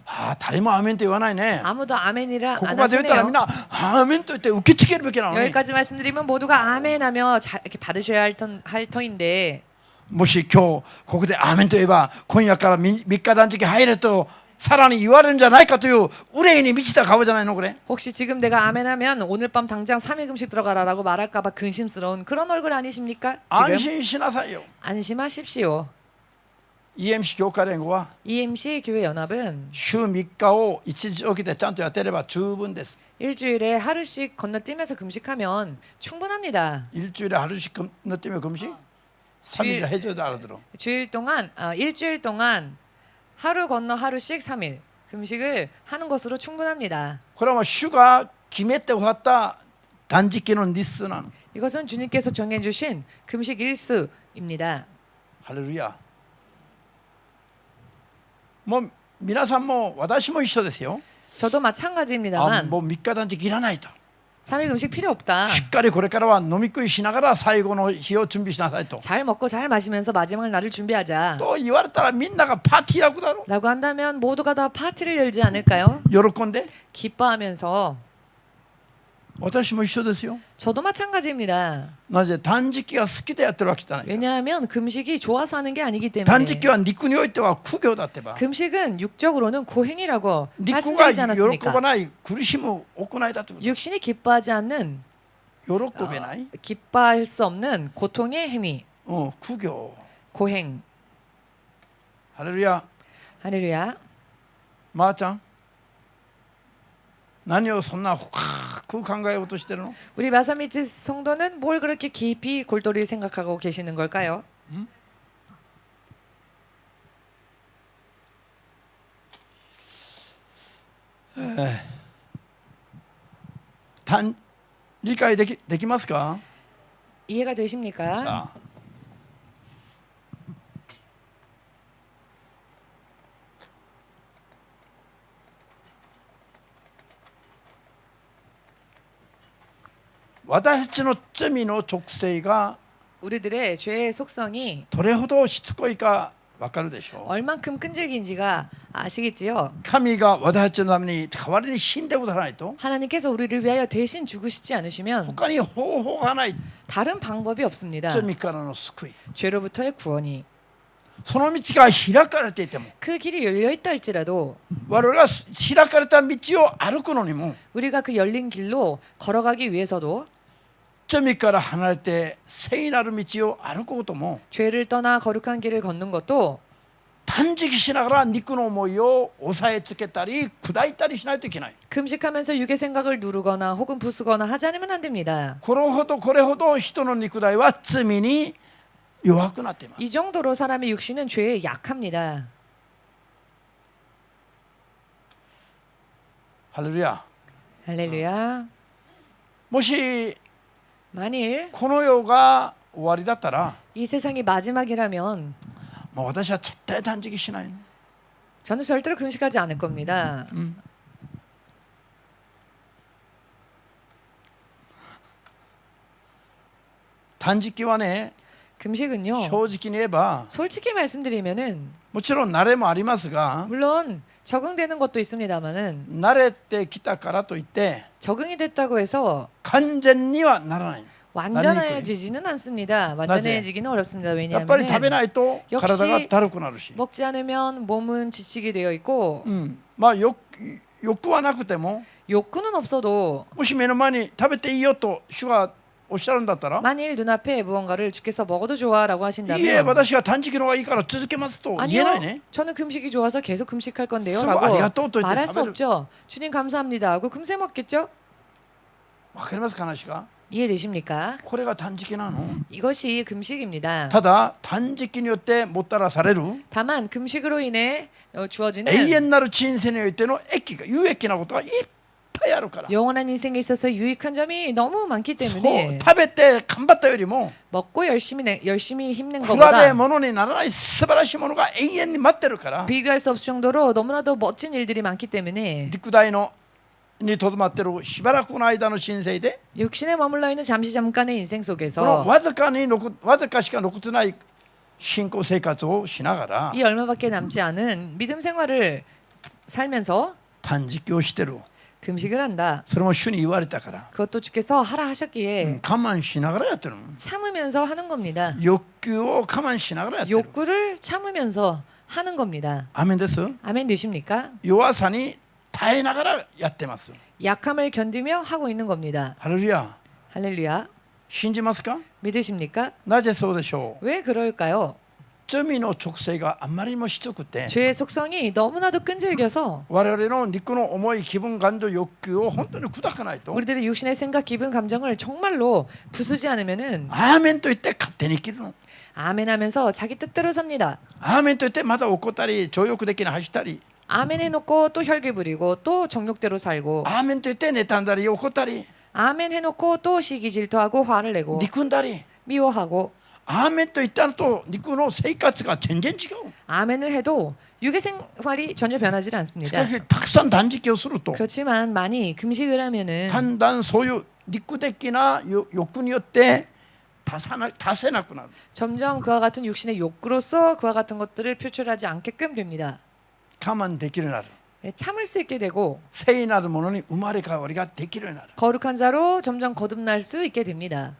ああ誰もアメンと言わないね。 아무도 아멘이라 ここ 안 まで言ったらみん 하시네요. なアーメンと言って受け継げるべきなのに 여기까지 말씀드리면 모두가 아멘하며 이렇게 받으셔야 할 터인데 もし今日ここでアーメンと言えば今夜から3日断食入れとさらに言われるんじゃないかという憂いに満ちた顔じゃないのこれ。 혹시 지금 내가 아멘하면 오늘 밤 당장 3일 금식 들어가라라고 말할까봐 근심스러운 그런 얼굴 아니십니까? 安 지금 心しなさいよ。 안심하십시오. EMC 教会連合は EMC 교회 연합은 週3日を一時起きてちゃんとやってれば十分です。 일주일에 하루씩 건너뛰면서 금식하면 충분합니다. 일주일에 하루씩 건너뛰며 금식 3일 해줘도 알아들어. 일주일 동안 하루 건너 하루씩 3일 금식을 하는 것으로 충분합니다. 그러면 주가 決めて終わった断食の日数なの。 이것은 주님께서 정해주신 금식 일수입니다. 할렐루야. もう皆さんも私も一緒ですよ。 저도 あ 마찬가지입니다만 もう3日断食いらないと。 3일 금식 필요 없다. しっかりこれからは飲み食いしながら最後の日を準備しなさいと。 잘 먹고 잘 마시면서 마지막 날을 준비하자. と言われたらみんながパーティー楽だろ。 라고 한다면 모두가 다 파티를 열지 않을까요? 喜んで。 기뻐하면서 私も一緒ですよ。 저도 마찬가지입니다. なぜ断食が好きでやってるわけじゃない。 왜냐하면 금식이 좋아서 하는 게 아니기 때문에 断食は肉においては苦行だってば。 금식은 육적으로는 고행이라고 肉が 말씀드리지 喜 않았습니까? ばない苦しむ行いだってこと。 육신이 기뻐하지 않는 喜べない。 기뻐할 수 없는 고통의 행위, 苦行。 고행. ハレルヤ。 할렐루야. まーちゃん。何をそんな深く考えようとしてるの？ 우리 마사미치 성도는 뭘 그렇게 깊이 골똘히 생각하고 계시는 걸까요? 理解できますか？ 이해가 되십니까? じゃあ私たちの罪の直性が 우리들의 죄의 속성이 どれほどしつこいかわかるでしょう。 얼만큼 끈질긴지가 아시겠지요? 神が私たちのために代わりに死んでくださらないと 하나님께서 우리를 위하여 대신 죽으시지 않으시면 他に方法がない。 다른 방법이 없습니다. 罪からの救い。 죄로부터의 구원이 その道が開かれていても 그 길이 열려 있다 할지라도 我々が開かれた道を歩くのにも 우리가 그 열린 길로 걸어가기 위해서도 罪から離れて聖なる道を歩くことも 죄를 떠나 거룩한 길을 걷는 것도 断食しながら肉の思いを抑えつけたり砕いたりしないといけない。 금식하면서 육의 생각을 누르거나 혹은 부수거나 하지 않으면 안 됩니다. これほど人の肉体は罪に弱くなっています。 이 정도로 사람의 육신은 죄에 약합니다. ハレルヤ。 할렐루야. もし 만일 この世が終わりだったら 이 세상이 마지막이라면 もう私は絶対断食しないの。 저는 절대로 금식하지 않을 겁니다. 단지期はね 금식은요. 正直に言えば 솔직히 말씀드리면은 もちろん慣れもありますが 물론 적응되는 것도 있습니다만은 慣れてきたからといって 적응이 됐다고 해서 完全にはならない。 완전해지지는 않습니다. 완전해지기는 어렵습니다. やっぱり食べ 왜냐하면 ないと 역시 体がだるくなるし、 먹지 않으면 몸은 지치게 되어 있고 まあ欲はなくても 욕구는 없어도 もし目の前に食べていいよと主がおっしゃるんだったら 만일 눈앞에 무언가를 주께서 먹어도 좋아라고 いえ 하신다면 私は断食の方がいいから続けますと言えない 아니요 ね。 저는 금식이 좋아서 계속 금식할 건데요 すぐありが 라고 とうと言って 말할 수 食べる。 없죠. 주님 감사합니다 하고 금세 먹겠죠? わかりますか話が？ 이해되십니까? これが断食なの。 이것이 금식입니다. ただ断食によってもたらされる 다만 금식으로 인해 주어지는 永遠なる人生においての益が有益なことがいっぱいあるから。 영원한 인생에 있어서 유익한 점이 너무 많기 そう 때문에 食べて頑張ったよりも 먹고 열심히 힘낸 比べ 것보다 物にならない素晴らしいものが永遠に待ってるから。 비교할 수 없을 정도로 너무나도 멋진 일들이 많기 때문에 肉体のにとどまってるしばらくの間の人生で 육신에 머물러 있는 잠깐의 인생 この 속에서 わずかしか残ってない信仰生活をしながら 이 얼마밖에 남지 않은 믿음 생활을 살면서 断食をしてる。 금식을 한다. それも主に言われたから、 그것도 주께서 하라 하셨기에 我慢しながらやってるの。 참으면서 하는 겁니다. 欲求を我慢しながらやってる。 욕구를 참으면서 하는 겁니다. アメンです。 아멘 되십니까? 弱さに耐えながらやってます。 약함을 견디며 하고 있는 겁니다. ハレルヤ。 할렐루야. 信じますか？ 믿으십니까? なぜそうでしょう。 왜 그럴까요? 罪の直性があまりにもしつくて 죄의 속성이 너무나도 끈질겨서 我々の肉の重い気分感情欲求を本当に砕かないと 우리들의 육신의 생각, 기분, 감정을 정말로 부수지 않으면은 アーメンと言って勝手に生きるの。 아멘 하면서 자기 뜻대로 삽니다. アーメンと言ってまた怒ったり情欲的に走ったり 아멘 해놓고 또 혈기 부리고 또 정욕대로 살고 アーメンと言って妬んだり怒ったり 아멘 해놓고 또 시기 질투하고 화를 내고 憎んだり 미워하고 アーメンと言ったのと肉の生活が全然違う。 아멘을 해도 육의 생활이 전혀 변하지 し 않습니다. かしたくさん断食をすると 그렇지만 많이 금식을 하면은 だんだんそういう肉的な欲によって達せなくなる。 점점 그와 같은 육신의 욕구로서 그와 같은 것들을 표출하지 않게끔 됩니다. 我慢できるようになる。 참을 수 있게 되고 聖なるものに生まれ変わりができるようになる。 거룩한 자로 점점 거듭날 수 있게 됩니다.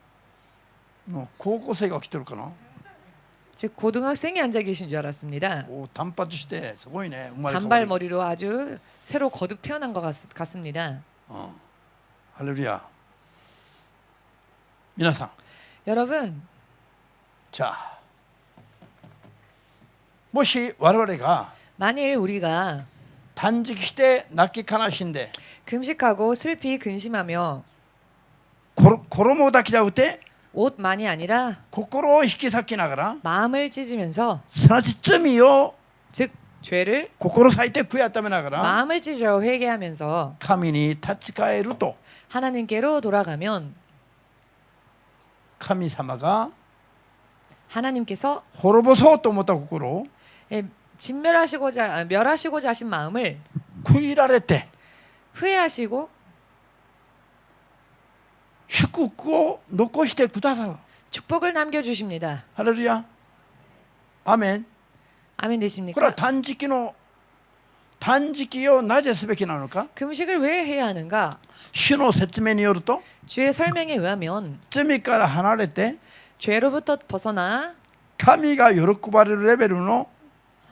もう高校生が来てるかな。 즉 고등학생이 앉아 계신 줄 알았습니다. お単発してすごいね。生まれ変わり。 단발머리로 아주 새로 거듭 태어난 것 같습니다. ハレルヤ。皆さん、 여러분 じゃあもし我々が 만일 우리가 断食して泣き悲しんで 금식하고 슬피 근심하며 衣だけじゃなくて 옷만이 아니라 心を引き裂きながら 마음을 찢으면서 すなわち罪を 즉 죄를 心裂いて悔やためながら 마음을 찢어 회개하면서 神に立ち返ると 하나님께로 돌아가면 神様が 하나님께서 滅ぼそうと思った心を 멸하시고자 하신 마음을 悔いられて 후회하시고 祝福を残してくださる。 축복을 남겨주십니다. ハレルヤ。アメン。 아멘 これは 되십니까? 断食をなぜすべきなのか。 금식을 왜 해야 하는가? 主の説明によると 주의 설명에 의하면 罪から離れて 죄로부터 벗어나 神が喜ばれるレベルの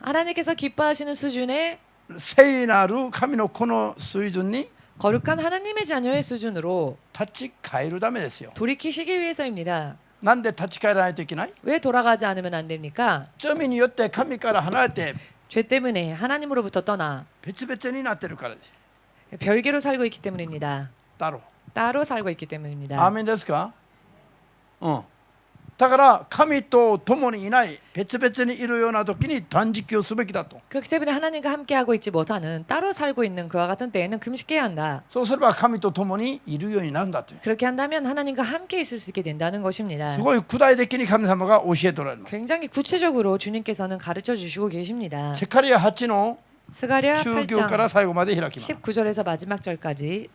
하나님께서 기뻐하시는 수준의 聖なる神のこの水準に 거룩한 하나님의 자녀의 수준으로 立ち返るためですよ。 돌이키시기 위해서입니다. なんで立ち返らないといけない？ 왜 돌아가지 않으면 안 됩니까? 罪によって神から離れて 죄 때문에 하나님으로부터 떠나 別々になってるからです。 별개로 살고 있기 때문입니다. だろう。 따로 살고 있기 アー 때문입니다. メンですか？うん。だから神と共にいない別々にいるような時に断食をすべきだと。 그렇기 때문에 하나님과 함께하고 있지 못하는 따로 살고 있는 그와 같은 때에는 금식해야 한다. そうすれば神と共にいるようになるんだという。 그렇게 한다면 하나님과 함께 있을 수 있게 된다는 것입니다. すごい具体的に神様が教えておられます。 굉장히 구체적으로 주님께서는 가르쳐 주시고 계십니다. セカリア8の 스가랴 中教から 8장 最後まで開きます。 19절에서 마지막 절까지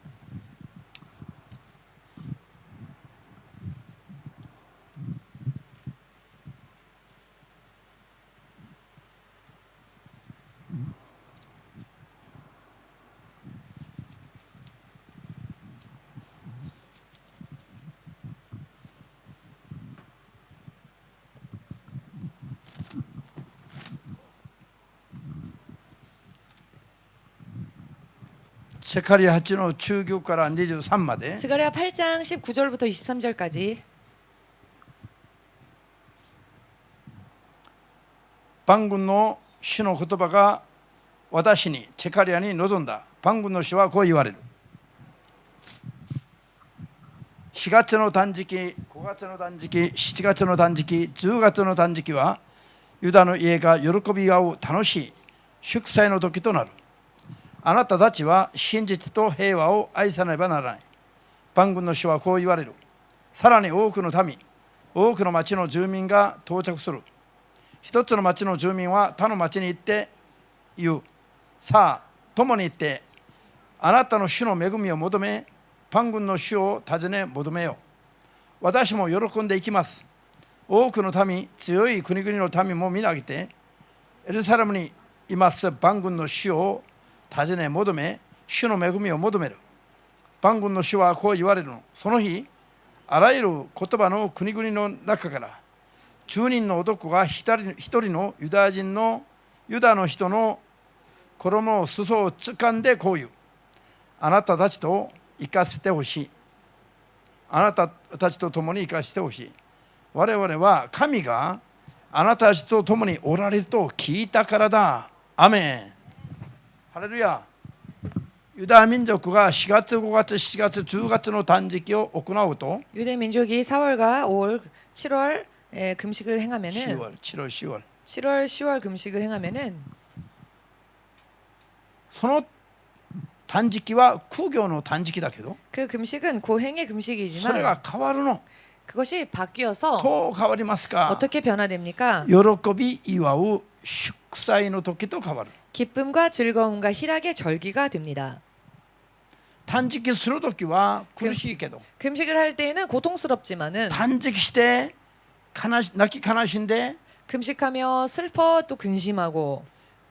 セカリア8の19から23まで 스가랴 8장 19절부터 23절까지 万軍の主の言葉が私にセカリアに臨んだ。万軍の主はこう言われる。4月の断食、5月の断食、7月の断食、10月の断食はユダの家が喜び合う楽しい祝祭の時となる。あなたたちは真実と平和を愛さねばならない。万軍の主はこう言われる。さらに多くの民、多くの町の住民が到着する。一つの町の住民は他の町に行って言う。さあ、共に行って、あなたの主の恵みを求め、万軍の主を尋ね求めよう。私も喜んでいきます。多くの民、強い国々の民も皆挙げて、エルサレムにいます万軍の主を尋ね求め、主の恵みを求める。万軍の主はこう言われるの。その日、あらゆる言葉の国々の中から、10人の男が一人のユダの人の衣の裾を掴んでこう言う。あなたたちと生かせてほしい。あなたたちと共に生かしてほしい。我々は神があなたたちと共におられると聞いたからだ。アメン。ハレルヤ。ユダ民族が4月、5月、7月、10月の断食を行うと 유대 민족이 4월과 5월, 7월 금식을 행하면은 10월, 7월, 10월 7월, 10월 금식을 행하면은 その断食は苦行の断食だけど 그 금식은 고행의 それ 금식이지만 が変わるの 그것이 바뀌어서 どう変わりますか 어떻게 변화됩니까? 喜び祝う祝祭の時と変わる 기쁨과 즐거움과 희락의 절기가 됩니다. 断食する時は苦しいけど 금식을 할 때에는 고통스럽지만은 断食して泣き悲しんで 금식하며 슬퍼 또 근심하고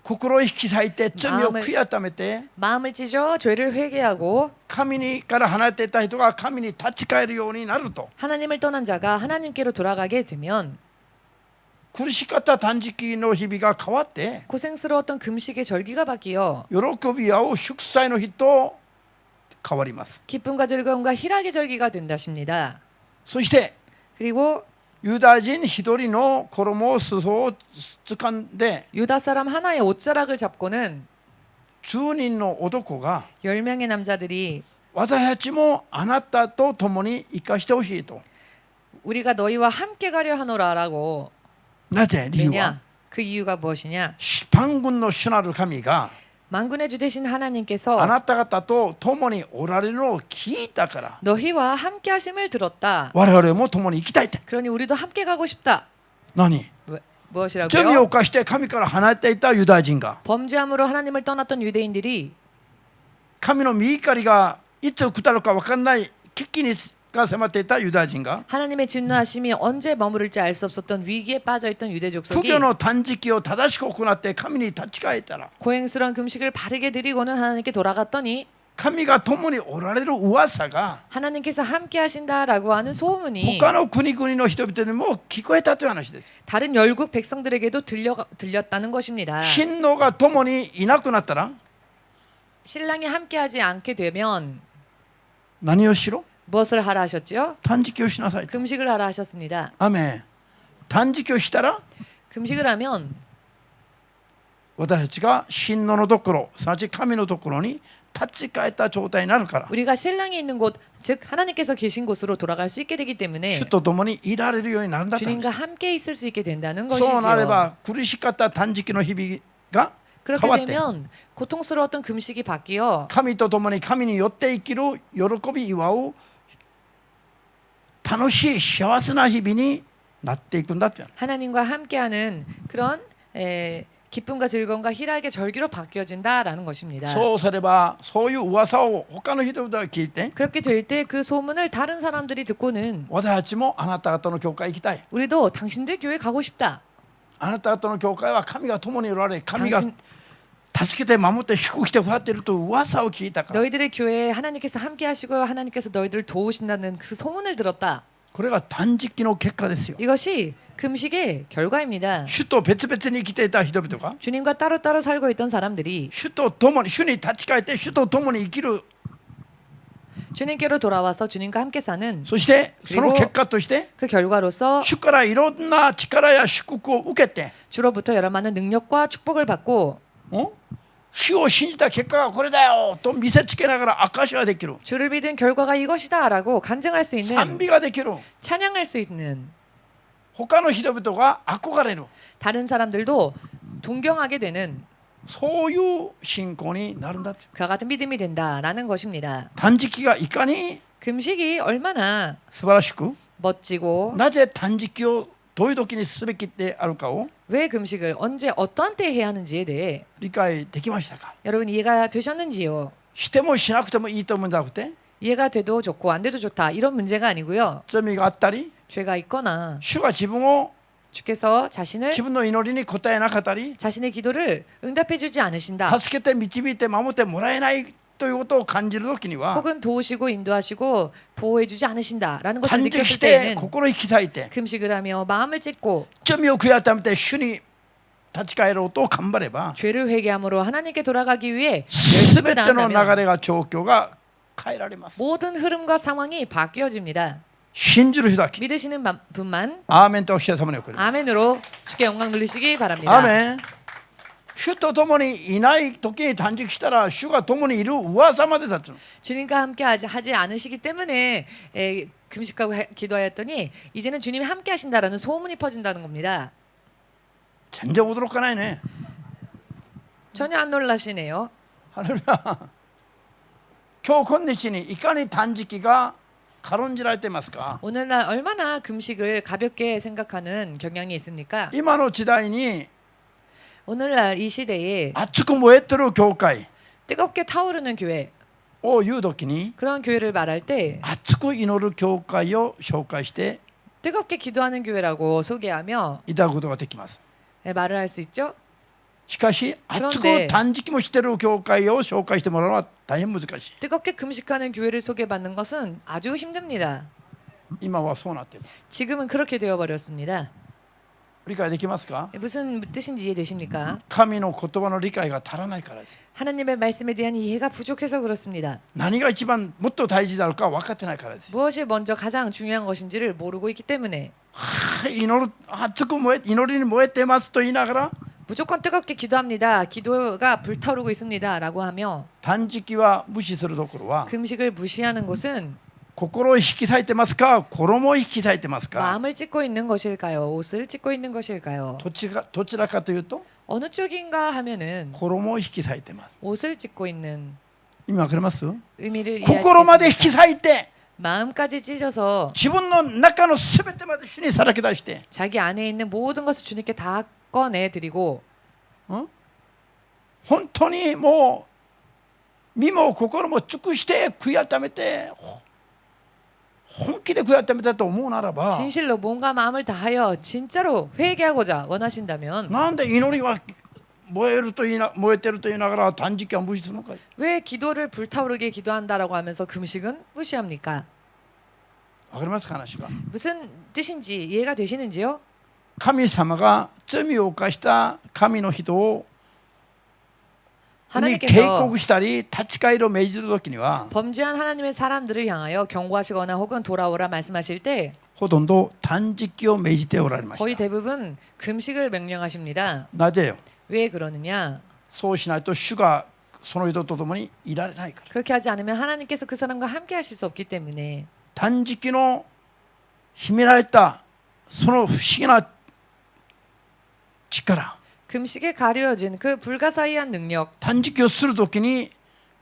心を引き裂いて罪を悔い改めて 마음을 찢어 죄를 회개하고 神から離れていた人が神に立ち返るようになると 하나님을 떠난 자가 하나님께로 돌아가게 되면 苦しかった断食の日々が変わって 고생스러웠던 금식의 절기가 바뀌어 喜び合う祝祭の日と変わります 기쁨과 즐거움과 희락의 절기가 된다십니다. そして 그리고 ユダ人一人の衣を裾を掴んで 유다 사람 하나의 옷자락을 잡고는 10人の男が 10명의 남자들이 私たちもあなたと共に生かしてほしいと 우리가 너희와 함께 가려 하노라라고 なぜ理由は 왜냐? 그 이유가 무엇이냐? 万軍の主なる神が 만군의 주 되신 하나님께서 あなた方と共におられるのを聞いたから 너희와 함께 하심을 들었다. 我々も共に生きたいって 그러니 우리도 함께 가고 싶다. 何 罪を 무엇이라고요? 犯して神から離れていたユダヤ人が 범죄함으로 하나님을 떠났던 유대인들이 神の御怒りがいつ来たのか分からない危機が迫っていたユダヤ人が 하나님의 진노하심이 언제 머무를지 알 수 없었던 위기에 빠져있던 유대 苦 족속이 行の断食を正しく行って神に立ち返ったら 고행스러운 금식을 바르게 드리고는 하나님께 돌아갔더니 神が共におられる噂が 하나님께서 함께 하신다라고 하는 소문이 他の国々の人々にも聞こえたという話です 다른 열국 백성들에게도 들렸다는 것입니다. 親王が共にいなくなったら 신랑이 함께하지 않게 되면 何をしろ 무엇을 하라 하셨죠? 断食をしなさいと 금식을 하라 하셨습니다. アメン断食をしたら 금식을 하면 私たちが親王のところすなわち神のところに立ち返った状態になるから 우리가 신랑이 있는 곳, 즉 하나님께서 계신 곳으로 돌아갈 수 있게 되기 때문에 主と共にいられるようになるんだと 주님과 함께 있을 수 있게 된다는 そうなれ 것이지요. ば苦しかった断食の日々が変 그렇게 わって 되면 고통스러웠던 금식이 바뀌어 神と共に神によって生きる喜び祝う楽しい幸せな日々になっていくんだっていう 하나님과 함께하는 그런 기쁨과 즐거움과 희락의 절기로 바뀌어진다라는 것입니다. そうすればそういう噂を他の人々が聞いて 그렇게 될 때 그 소문을 다른 사람들이 듣고는 私たちもあなた方の教会行きたい 우리도 당신들 교회 가고 싶다. あなた方の教会は神が共におられ神が 당신, 助けて守って祝福してくださっているという噂を聞いたから 너희들의 교회에 하나님께서 함께 하시고 하나님께서 너희들을 도우신다는 그 소문을 들었다. これが断食の結果ですよ。 이것이 금식의 결과입니다. 主と別々に生きていた人々が 주님과 따로따로 살고 있던 사람들이 主と共に主に立ち返って主と共に生きる 주님께로 돌아와서 주님과 함께 사는 そしてそ 그리고 の結果として 그 결과로서 主からいろんな力や祝福を受けて 주로부터 여러 많은 능력과 축복을 받고 主を信じた結果がこれだよと見せつけながら証しができる 주를 믿은 결과가 이것이다라고 간증할 수 있는 賛美ができる 찬양할 수 있는 他の人々が憧れる 다른 사람들도 동경하게 되는 そういう信仰になるんだ。 그와 같은 믿음이 된다라는 것입니다. 断食がいかに 금식이 얼마나 素晴らしく 멋지고 なぜ断食をどういう時にすべきであるかを 왜 금식을 언제 어떠한 때에 해야 하는지에 대해 理解できましたか。 여러분 이해가 되셨는지요? してもしなくてもいいと思うんじゃなくて 이해가 돼도 좋고 안 돼도 좋다 이런 문제가 아니고요. 罪があったり 죄가 있거나 主が自分を 주께서 자신을 自分の祈りに応えなかったり 자신의 기도를 응답해주지 않으신다. 助けて導いて守ってもらえないということを感じる時には 혹은 도우시고 인도하시고 보호해주지 않으신다라는 것을 断食 느꼈을 して 때에는 心引き裂いて 금식을 하며 마음을 찢고 罪を悔い改めて主に立ち返ろうと頑張れば 죄를 회개함으로 하나님께 돌아가기 위해 全ての流 나아가면 れが状況が変えられます。 모든 흐름과 상황이 바뀌어집니다. 信じる人だけ 믿으시는 분만 アーメンとおっしゃる様に送る。 아멘으로 주께 영광 돌리시기 바랍니다. アーメン。主と共にいない時に断食したら主が共にいる噂まで立つの。 주님과 함께 하지 않으시기 때문에 금식하고 기도하였더니 이제는 주님이 함께 하신다라는 소문이 퍼진다는 겁니다. 全然驚かないね。 전혀 안 놀라시네요. ハレルヤ。今日今日にいかに断食が軽んじられていますか。 오늘날 얼마나 금식을 가볍게 생각하는 경향이 있습니까? 今の時代に 오늘날 이 시대에 熱く燃えてる教会 뜨겁게 타오르는 교회 を言う時に 그런 교회를 말할 때 熱く祈る教会を紹介して 뜨겁게 기도하는 교회라고 소개하며 いただくことができます。 말을 할 수 있죠. しかし熱그런데 く断食もしている教会を紹介してもらうのは大変難しい。 뜨겁게 금식하는 교회를 소개받는 것은 아주 힘듭니다. 今はそうなっています。 지금은 그렇게 되어버렸습니다. 理解できますか。 무슨 뜻인지 이해되십니까? 神の言葉の理解が足らないからです。 하나님의 말씀에 대한 이해가 부족해서 그렇습니다. 何が一番もっと大事なのか分かってないからです。 무엇이 먼저 가장 중요한 것인지를 모르고 있기 때문에 祈る熱く燃え祈りに燃えてますと言いながら 무조건 뜨겁게 기도합니다. 기도가 불타오르고 있습니다라고 하며 断食は無視するところは 금식을 무시하는 것은 心を引き裂いてますか衣を引き裂いてますか 마음을 찢고 있는 것일까요? 옷을 찢고 있는 것일까요? どちらかというと 어느 쪽인가 하면은 衣を引き裂いてます。 옷을 찢고 있는 今わかります 의미를 心まで引き 이해하시겠습니까? 裂いて 마음까지 찢어서 自分の中のすべてまで主にさらけ出して 자기 안에 있는 모든 것을 주님께 다 꺼내 드리고 本当にもう身も心も尽くして悔い改めて本気で悔い改めたと思うならば 진실로 몸과 마음을 다하여 진짜로 회개하고자 원하신다면 なんで祈りは燃えてると言いながら断食は無視するのか。 왜 기도를 불타오르게 기도한다라고 하면서 금식은 무시합니까? わかりますか話が。 무슨 뜻인지 이해가 되시는지요? 神様が罪を犯した神の人をに警 하나님께서 告したり立ち返りを命じるときには 범죄한 하나님의 사람들을 향하여 경고하시거나 혹은 돌아오라 말씀하실 때 ほとんど断食を命じておられまし 거의 た。 대부분 금식을 명령하십니다. なぜよ。 왜 그러느냐? そうしないと主がその人と共にいられないから。 그렇게 하지 않으면 하나님께서 그 사람과 함께 하실 수 없기 때문에 断食の秘められたその不思議な力、 금식에 가려진 그 불가사의한 능력, 断食をするときに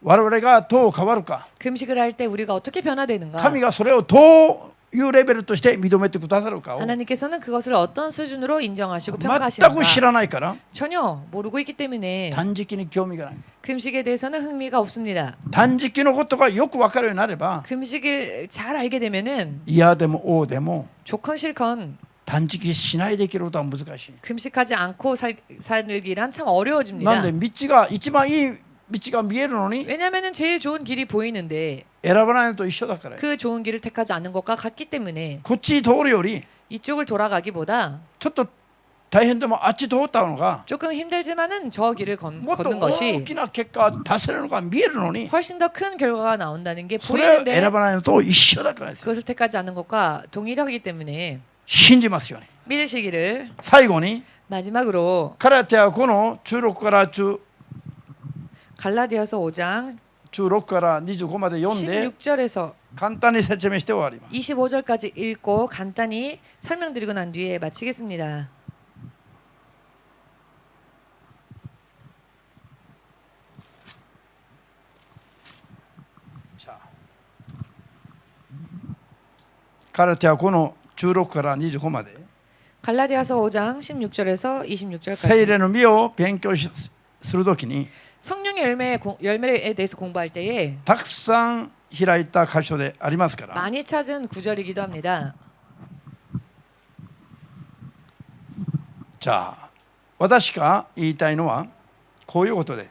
我々がどう変わるか、 금식을 할 때 우리가 어떻게 변화되는가? 神がそれをどういうレベルとして認めてくださるかを 하나님께서는 그것을 어떤 수준으로 인정하시고 全 평가하시는가? く知らないから 전혀 모르고 있기 때문에 断食に興味がない。 금식에 대해서는 흥미가 없습니다. 断食のことがよく分かるようになれば 금식을 잘 알게 되면은 嫌でも王でも 좋건 싫건 断食しないできることは難しい。 금식하지 않고 살기란 참 なん 어려워집니다. で道が一番いい道が見えるのに 왜냐하면은 제일 좋은 길이 보이는데 選ばないのと一緒だから。 그 좋은 길을 택하지 않는 것과 같기 때문에 こっち通るより 이쪽을 돌아가기보다 ちょっと大変でもあっち通ったのが 조금 힘들지만은 저 길을 もっと 걷는 大 것이 きな結果出せるのが見えるのに 훨씬 더 큰 결과가 나온다는 게 それを 보이는데 選ばないのと一緒だからです。 그것을 택하지 않는 것과 동일하기 때문에 信じますよね。 믿으시기를. 最後に 마지막으로 ガラテヤ5の16から갈라디아서 5장 16から25まで読んで 16절에서 簡単に説明して終わります。 25절까지 읽고 간단히 설명드리고 난 뒤에 마치겠습니다. 자, ガラテヤ5の16から25まで 갈라디아서 5장 16절에서 聖 26절까지 霊の実を勉強するときに 성령의 열매에 대해서 공부할 때에 たくさん開いた箇所でありますから 많이 찾은 구절이기도 합니다. じゃあ私が言いたいのはこういうことで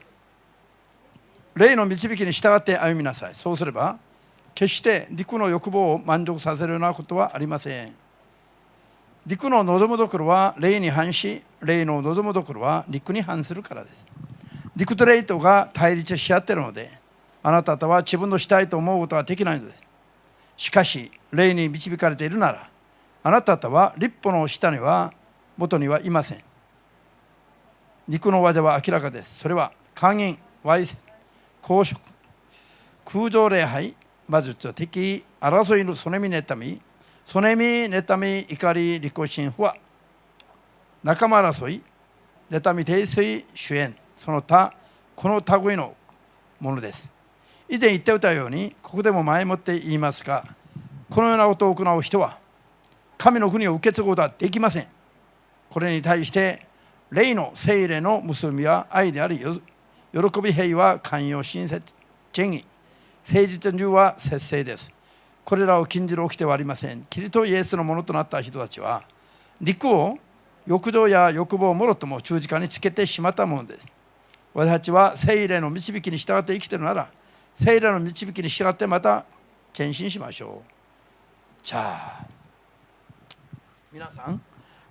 霊の導きに従って歩みなさい。そうすれば決して肉の欲望を満足させるようなことはありません。肉の望むところは霊に反し、霊の望むところは肉に反するからです。肉と霊とが対立し合っているので、あなた方は自分のしたいと思うことができないのです。しかし霊に導かれているなら、あなた方は立法の下には元にはいません。肉の技は明らかです。それは姦淫、わいせつ、公職、空情礼拝、魔術、敵、争いのそねみ妬み、そねみ妬み、怒り、利己心、不和、仲間争い、妬み、泥酔、主演、その他、この類のものです。以前言っておったように、ここでも前もって言いますが、このようなことを行う人は、神の国を受け継ぐことはできません。これに対して、霊の聖霊の結びは愛であり、喜び、平和、寛容、親切、正義、誠実には節制です。これらを禁じる掟はありません。キリストイエスのものとなった人たちは、肉を欲情や欲望をもろとも十字架につけてしまったものです。私たちは聖霊の導きに従って生きているなら、聖霊の導きに従ってまた前進しましょう。じゃあ、皆さん、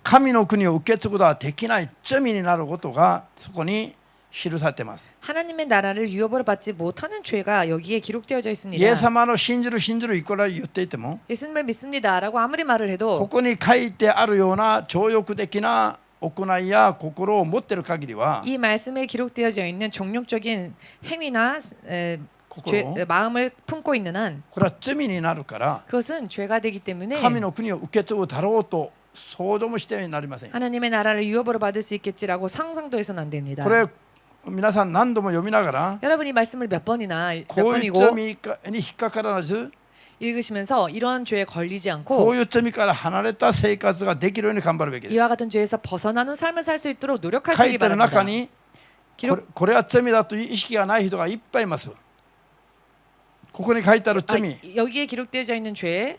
神の国を受け継ぐことはできない罪になることがそこに記されています。 하나님의 나라를 유업으로 받지 못하는 죄가 여기에 기록되어져 있습니다. イエス様の信じるいくら言っていても 예수님을 믿습니다라고 아무리 말을 こ 해도 こに書いてあるような情欲的な行いや心を持っている限りは 이 말씀에 기록되어져 있는 정욕적인 행위나心 마음을 품고 있는 한 これは罪になるから 그것은 죄가 되기 때문에 神の国を受け継ぐだろうと想像もしてなりません。 하나님의 나라를 유업으로 받을 수 있겠지라고 상상도 해서는 안 됩니다. これ皆さん何度も読みながら 여러분 이 말씀을 몇 번이나 몇 こういう 번이고 罪に引っかからず 읽으시면서 이러한 죄에 걸리지 こ 않고 ういう罪から離れた生活ができるように頑張るべきです。 이와 같은 죄에서 벗어나는 삶을 살 수 있도록 書 노력하시기 いてる 바랍니다. 中にこれは罪だという意識がない人がいっぱいいます。ここに書いてある罪、 여기에 기록되어져 있는 죄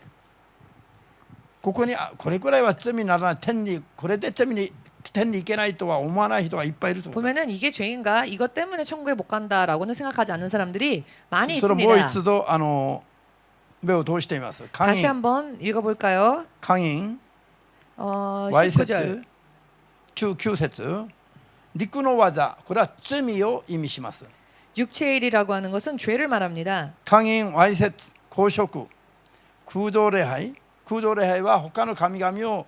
ここにこれくらいは罪にならない天にこれで罪に天に行けないとは思わない人がいっぱいいると思う。 보면은 이게 죄인가 이것 때문에 천국에 못 간다라고는 생각하지 않는 사람들이 많이 それをもう 있습니다. 一度目を通してみます。姦 다시 淫、 한번 읽어볼까요? 姦淫、わいせ 19절 つ、9節、肉の技、これは罪を意味します。 육체의 일이라고 하는 것은 죄를 말합니다. 姦淫、わいせつ、公職、空情礼拝、空情礼拝は他の神々を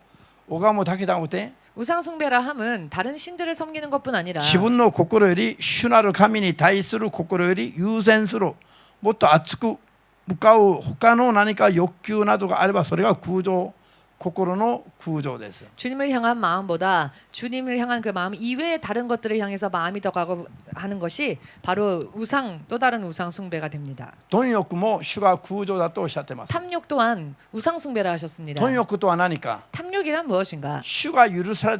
拝むだけでなくて 우상 숭배라 함은 다른 신들을 섬기는 것뿐 아니라 自分の心より主なる神に対する心より優先するもっと熱く向かう他の何か欲求などがあればそれが空情心の空情です。 주님을 향한 마음보다 주님을 향한 그 마음 이외의 다른 것들을 향해서 마음이 더 가고 하는 것이 바로 우상 또 다른 우상 숭배가 됩니다. 貪欲も主が空情だとおっしゃってます。 탐욕 또한 우상 숭배라 하셨습니다. 貪欲とは何か、 탐욕이란 무엇인가? 主が許され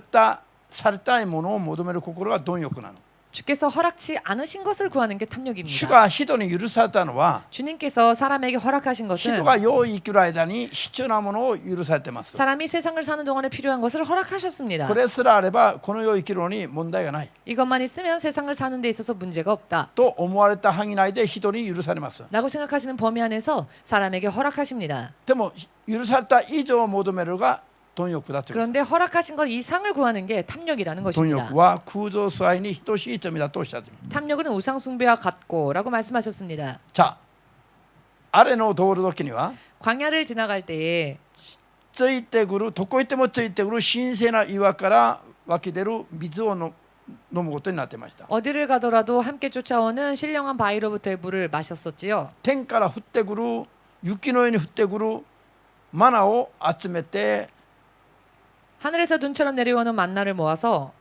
たいものを求める心が貪欲なの。 주께서 허락치 않으신 것을 구하는 게 탐욕입니다. 主が人に許されたのは 주님께서 사람에게 허락하신 것은 人が世を生きる間に必要なものを許されています。 사람이 세상을 사는 동안에 필요한 것을 허락하셨습니다. これすらあればこの世を生きるのに問題がない 이것만 있으면 세상을 사는 데 있어서 문제가 없다. と思われた範囲内で人に許されます。 라고 생각하시는 범위 안에서 사람에게 허락하십니다. でも許された以上を求めるが貪欲だという。 그런데 허락하신 것 이상을 구하는 게 탐욕이라는 貪 것입니다. 欲は空洞崇拝に等しい罪だとおっしゃっています。 탐욕은 우상 숭배와 같고라고 말씀하셨습니다. じゃああれの通る時には 광야를 지나갈 때에 ついてくるどこ行ってもついてくる神聖な岩から湧き出る水を飲むことになっていました。 어디를 가더라도 함께 쫓아오는 신령한 바위로부터의 물을 마셨었지요. 天から降ってくる雪のように降ってくるマナを集めて 하늘에서 눈처럼 내려오는 만나를 모아서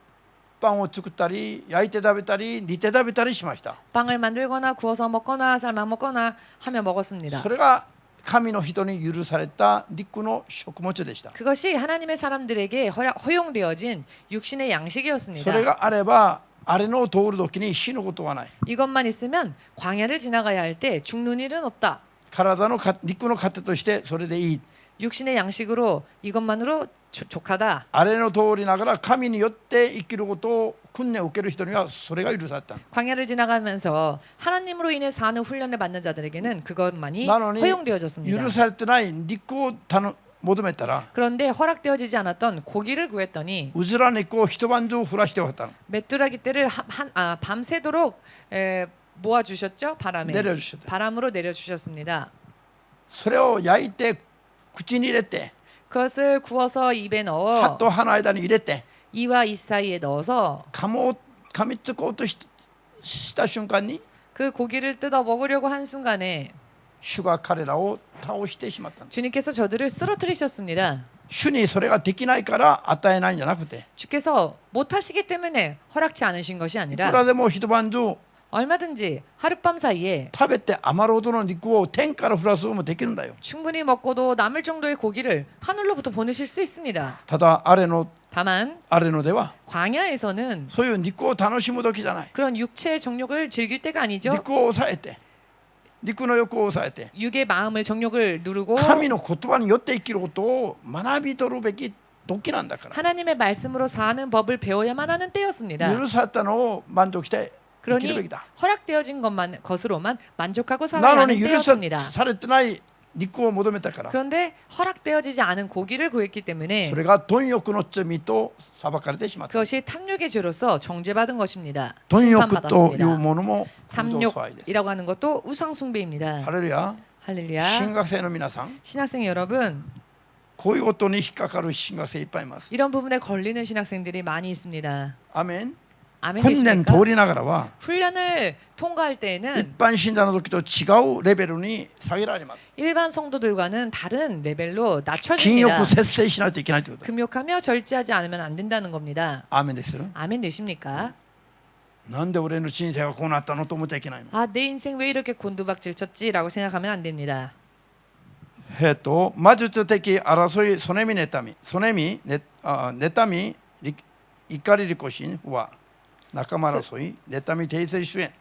パンを作ったり焼いて食べたり煮て食べたりしました。 빵을 만들거나 구워서 먹거나 삶아 먹거나 하며 먹었습니다. それが神の人に許された肉の食物でした。 그것이 하나님의 사람들에게 허용되어진 육신의 それ 양식이었습니다. があればあれの通る時に死ぬことはない。 이것만 있으면 광야를 지나가야 할 때 죽는 일은 없다. 体の肉の糧としてそれでいい。 육신의 양식으로 이것만으로 족하다. あれの通りながら神によって生きることを訓練を受ける人にはそれが許された。 광야를 지나가면서 하나님으로 인해 사는 훈련을 받는 자들에게는 그것만이 なのに 허용되어졌습니다. 許されてない肉を求めたら 그런데 허락되어지지 않았던 고기를 구했더니 うずら肉を一晩中降らしておったの。 메뚜라기 떼를 밤새도록 모아주셨죠. 바람에 내려주셨다. 바람으로 내려주셨습니다. それを焼いて口に入れて 그것을 구워서 입에 歯 넣어 と歯の間に入れて 이와 이 사이에 넣어서 噛みつこうとした瞬間に 그 고기를 뜯어 먹으려고 한 순간에 主が彼らを倒してしまったんです。 주님께서 저들을 쓰러뜨리셨습니다. 主にそれができないから与えないんじゃなくて 주께서 못하시기 때문에 허락지 않으신 것이 いく 아니라 らでも一晩中 얼마든지 하룻밤 사이에 食べて余るほどの肉を天から降らすこともできるんだよ。 충분히 먹고도 남을 정도의 고기를 하늘로부터 보내실 수 있습니다. ただあれの 다만 では 광야에서는 そういう肉を楽しむ時じゃない。 그런 육체의 정욕을 즐길 때가 아니죠. 肉を抑えて肉の欲を抑えて 육의 마음을 정욕을 누르고 神の言葉によって生きることを学び取るべき時なんだから。 하나님의 말씀으로 사는 법을 배워야만 하는 때였습니다. 許されたのを満足して生きるべ 그러니 きだ。 허락되어진 것으로만 만족하고 な 살아야 の 하는 に許 때였습니다. されてない肉を求めたから 그런데 허락되어지지 않은 고기를 구했기 때문에 それが貪欲の罪と裁かれてしまった。 그것이 탐욕의 죄로서 정죄받은 것입니다. 貪欲という 심판받았습니다. ものも空洞騒いです。 탐욕이라고 하는 것도 우상숭배입니다. ハレルヤ。 할렐루야. 新学生の皆さん、 신학생 여러분, こういうことに引っかかる新学生いっぱいいます。 이런 부분에 걸리는 신학생들이 많이 있습니다. アメン。 아멘 訓練 되십니까? 通りながらは 훈련을 통과할 一 때에는 般信者の時と違うレベルに下げられます。 일반 성도들과는 다른 레벨로 禁 낮춰집니다. 欲節制しないといけないということ。 금욕하며 절제하지 않으면 안 된다는 겁니다. アーメンです。 아멘 되십니까? なんで俺の人生がこうなったのと思ってはいけないの。 아, 내 인생 왜 이렇게 곤두박질 쳤지라고 생각하면 안 됩니다. 魔術的争い、そねみ妬み、妬み、怒りりこしんは仲間争い、妬み訂正主演。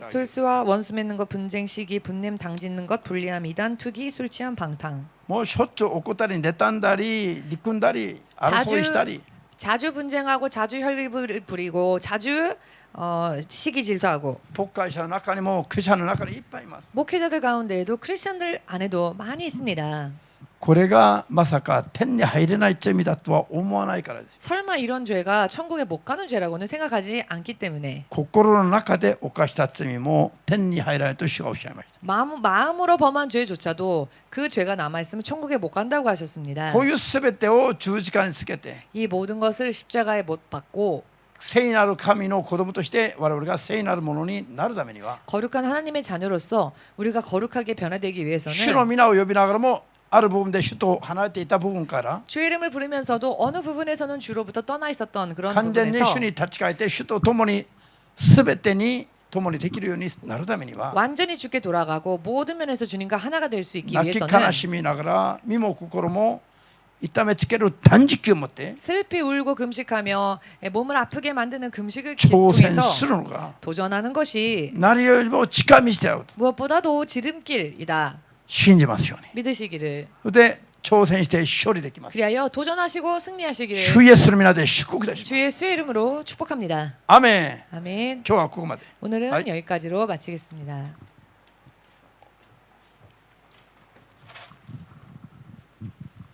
술수와 원수 맺는 것, 분쟁, 시기, 분냄, 당짓는 것, 불리함, 이단, 투기, 술 취함, 방탕. もうしょっちゅう怒ったり妬んだり憎んだり争いしたり 자주 분쟁하고 자주 혈기를 부리고 자주 시기 질투하고 牧会者の中にもクリスチャンの中にいっぱいいます。 목회자들 가운데에도 크리스천들 안에도 많이 있습니다. これがまさか天に入れない罪だとは思わないからです。 설마 이런 죄가 천국에 못 가는 죄라고는 생각하지 않기 때문에 心の中で犯した罪も天に入らないと主がおっしゃいました。 마음으로 범한 죄조차도 그 죄가 남아있으면 천국에 못 간다고 하셨습니다. こういうすべてを十字架につけて 이 모든 것을 십자가에 못 박고 聖なる神の子供として我々が聖なるものになるためには 거룩한 하나님의 자녀로서 우리가 거룩하게 변화되기 위해서는 主の皆を呼びながらもある部分で主と離れていた部分から 주의 이름을 부르면서도 어느 부분에서는 주로부터 떠나 있었던 그런 完全に 부분에서 主に立ち返って主と共に全てに共にできるようになるためには 완전히 주께 돌아가고 모든 면에서 주님과 하나가 될 수 있기 泣き 위해서는 悲しみながら身も心も痛めつける断食を持って 슬피 울고 금식하며 몸을 아프게 만드는 금식을 挑戦 통해서 するのが 도전하는 것이 何よりも近道であると 무엇보다도 지름길이다. 信じますように。 믿으시기를. で挑戦して勝利できます。 그리하여 도전하시고 승리하시기를 主イエスの皆で祝福いたします。 주 예수의 이름으로 축복합니다. アメン。 아멘. 今日はここまで。 오늘은 아이. 여기까지로 마치겠습니다.